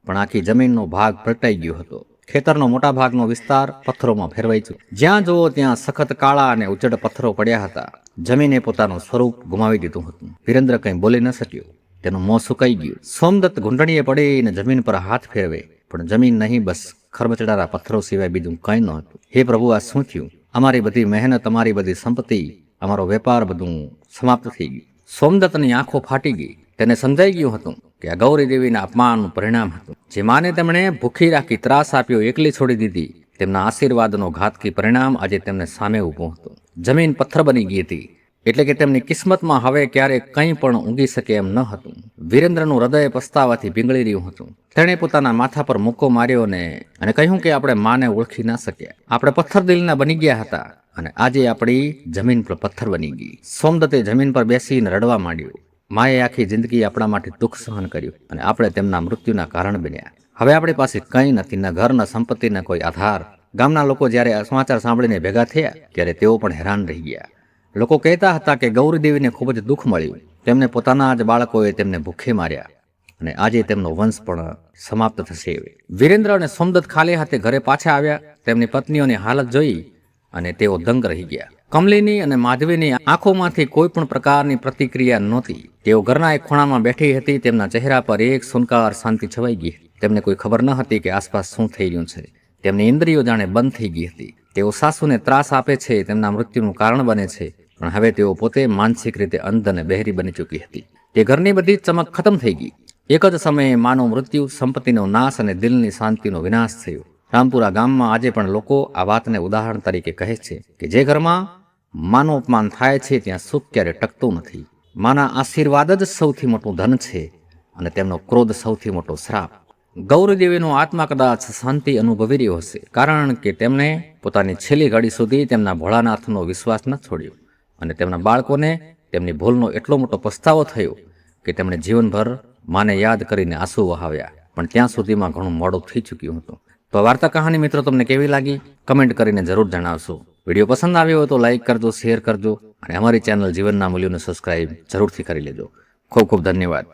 પણ આખી જમીનનો ભાગ પલટાઈ ગયો હતો. ખેતરનો મોટા ભાગનો વિસ્તાર પથ્થરોમાં ફેરવાઈ ગયો. જ્યાં જુઓ ત્યાં સખત કાળા અને ઉજ્જડ પથ્થરો પડ્યા હતા. જમીને પોતાનું સ્વરૂપ ગુમાવી દીધું હતું. વિરેન્દ્ર કંઈ બોલી ન શક્યો. તેનું મોં સુકાઈ ગયું. સોમદત્ત ઘૂંટણીએ પડીને જમીન પર હાથ ફેરવે, પણ જમીન નહીં, બસ ખરબચડારા પથ્થરો સિવાય બીજું કંઈ ન હતું. હે પ્રભુ, આ શું થયું? અમારી બધી મહેનત, અમારી બધી સંપત્તિ, અમારો વેપાર બધું સમાપ્ત થઈ ગયું. સોમદત્તની આંખો ફાટી ગઈ. તેને સમજાઈ ગયું હતું કે આ ગૌરીદેવીના અપમાનનું પરિણામ હતું. જે માને તેમણે ભૂખી રાખી, ત્રાસ આપ્યો, એકલી છોડી દીધી, તેમના આશીર્વાદનો ઘાતકી પરિણામ આજે તેમને સામે ઊભું હતું. જમીન પથ્થર બની ગઈ હતી, એટલે કે તેમની કિસ્મતમાં હવે ક્યારેક કંઈ પણ ઊંઘી શકે એમ ન હતું. વિરેન્દ્રનું હૃદય પસ્તાવાથી પીંગળી રહ્યું હતું. તેણે પોતાના માથા પર મુક્કો માર્યો અને કહ્યું કે આપણે માને ઓળખી ના શક્યા. આપણે પથ્થર દિલના બની ગયા હતા, અને આજે આપણી જમીન પર પથ્થર બની ગઈ. સોમદત્તે જમીન પર બેસીને રડવા માંડ્યું. માએ આખી જિંદગી આપણા માટે દુઃખ સહન કર્યું, અને આપણે તેમના મૃત્યુના કારણ બન્યા. હવે આપણી પાસે કંઈ નથી, ન ઘર, ન સંપત્તિ, ન કોઈ આધાર. ગામના લોકો જ્યારે આ સમાચાર સાંભળીને ભેગા થયા ત્યારે તેઓ પણ હેરાન રહી ગયા. લોકો કહેતા હતા કે ગૌરીદેવીને ખૂબ જ દુઃખ મળ્યું. તેમને પોતાના જ બાળકોએ તેમને ભૂખે માર્યા, અને આજે તેમનો વંશ પણ સમાપ્ત થશે. વિરેન્દ્ર અને સોમદત્ત ખાલી હાથે ઘરે પાછા આવ્યા. તેમની પત્નીઓની હાલત જોઈ અને તેઓ દંગ રહી ગયા. કમલીની અને માધવીની આંખોમાંથી કોઈ પણ પ્રકારની પ્રતિક્રિયા નહોતી. તેઓ ઘરના એક ખૂણામાં બેઠી હતી. તેમના ચહેરા પર એક સુનકાર શાંતિ છવાઈ ગઈ. તેમને કોઈ ખબર ન હતી કે આસપાસ શું થઈ રહ્યું છે. તેમની ઇન્દ્રિયો જાણે બંધ થઈ ગઈ હતી. તેઓ સાસુને ત્રાસ આપે છે, તેમના મૃત્યુનું કારણ બને છે, પણ હવે તેઓ પોતે માનસિક રીતે અંધ અને બહેરી બની ચૂકી હતી. તે ઘરની બધી ચમક ખતમ થઈ ગઈ. એક જ સમયે માનવ મૃત્યુ, સંપત્તિનો નાશ અને દિલની શાંતિનો વિનાશ થયો. રામપુરા ગામમાં આજે પણ લોકો આ વાતને ઉદાહરણ તરીકે કહે છે કે જે ઘરમાં માનું અપમાન થાય છે ત્યાં સુખ ક્યારે ટકતું નથી. માના આશીર્વાદ જ સૌથી મોટું ધન છે અને તેમનો ક્રોધ સૌથી મોટો શ્રાપ. ગૌરીદેવીનો આત્મા કદાચ શાંતિ અનુભવી રહ્યો હશે, કારણ કે તેમણે પોતાની છેલ્લી ઘડી સુધી તેમના ભોળાનાથનો વિશ્વાસ ન છોડ્યો અને તેમના બાળકોને તેમની ભૂલનો એટલો મોટો પસ્તાવો થયો કે તેમણે જીવનભર માને યાદ કરીને આંસુ વહાવ્યા. પણ ત્યાં સુધીમાં ઘણું મોડું થઈ ચૂક્યું હતું. તો વાર્તા કહાની મિત્રો તમને કેવી લાગી કમેન્ટ કરીને જરૂર જણાવશો. વિડીયો પસંદ આવ્યો હોય તો લાઇક કરજો, શેર કરજો અને અમારી ચેનલ જીવનના મૂલ્યોને સબસ્ક્રાઇબ જરૂરથી કરી લેજો. ખૂબ ખૂબ ધન્યવાદ.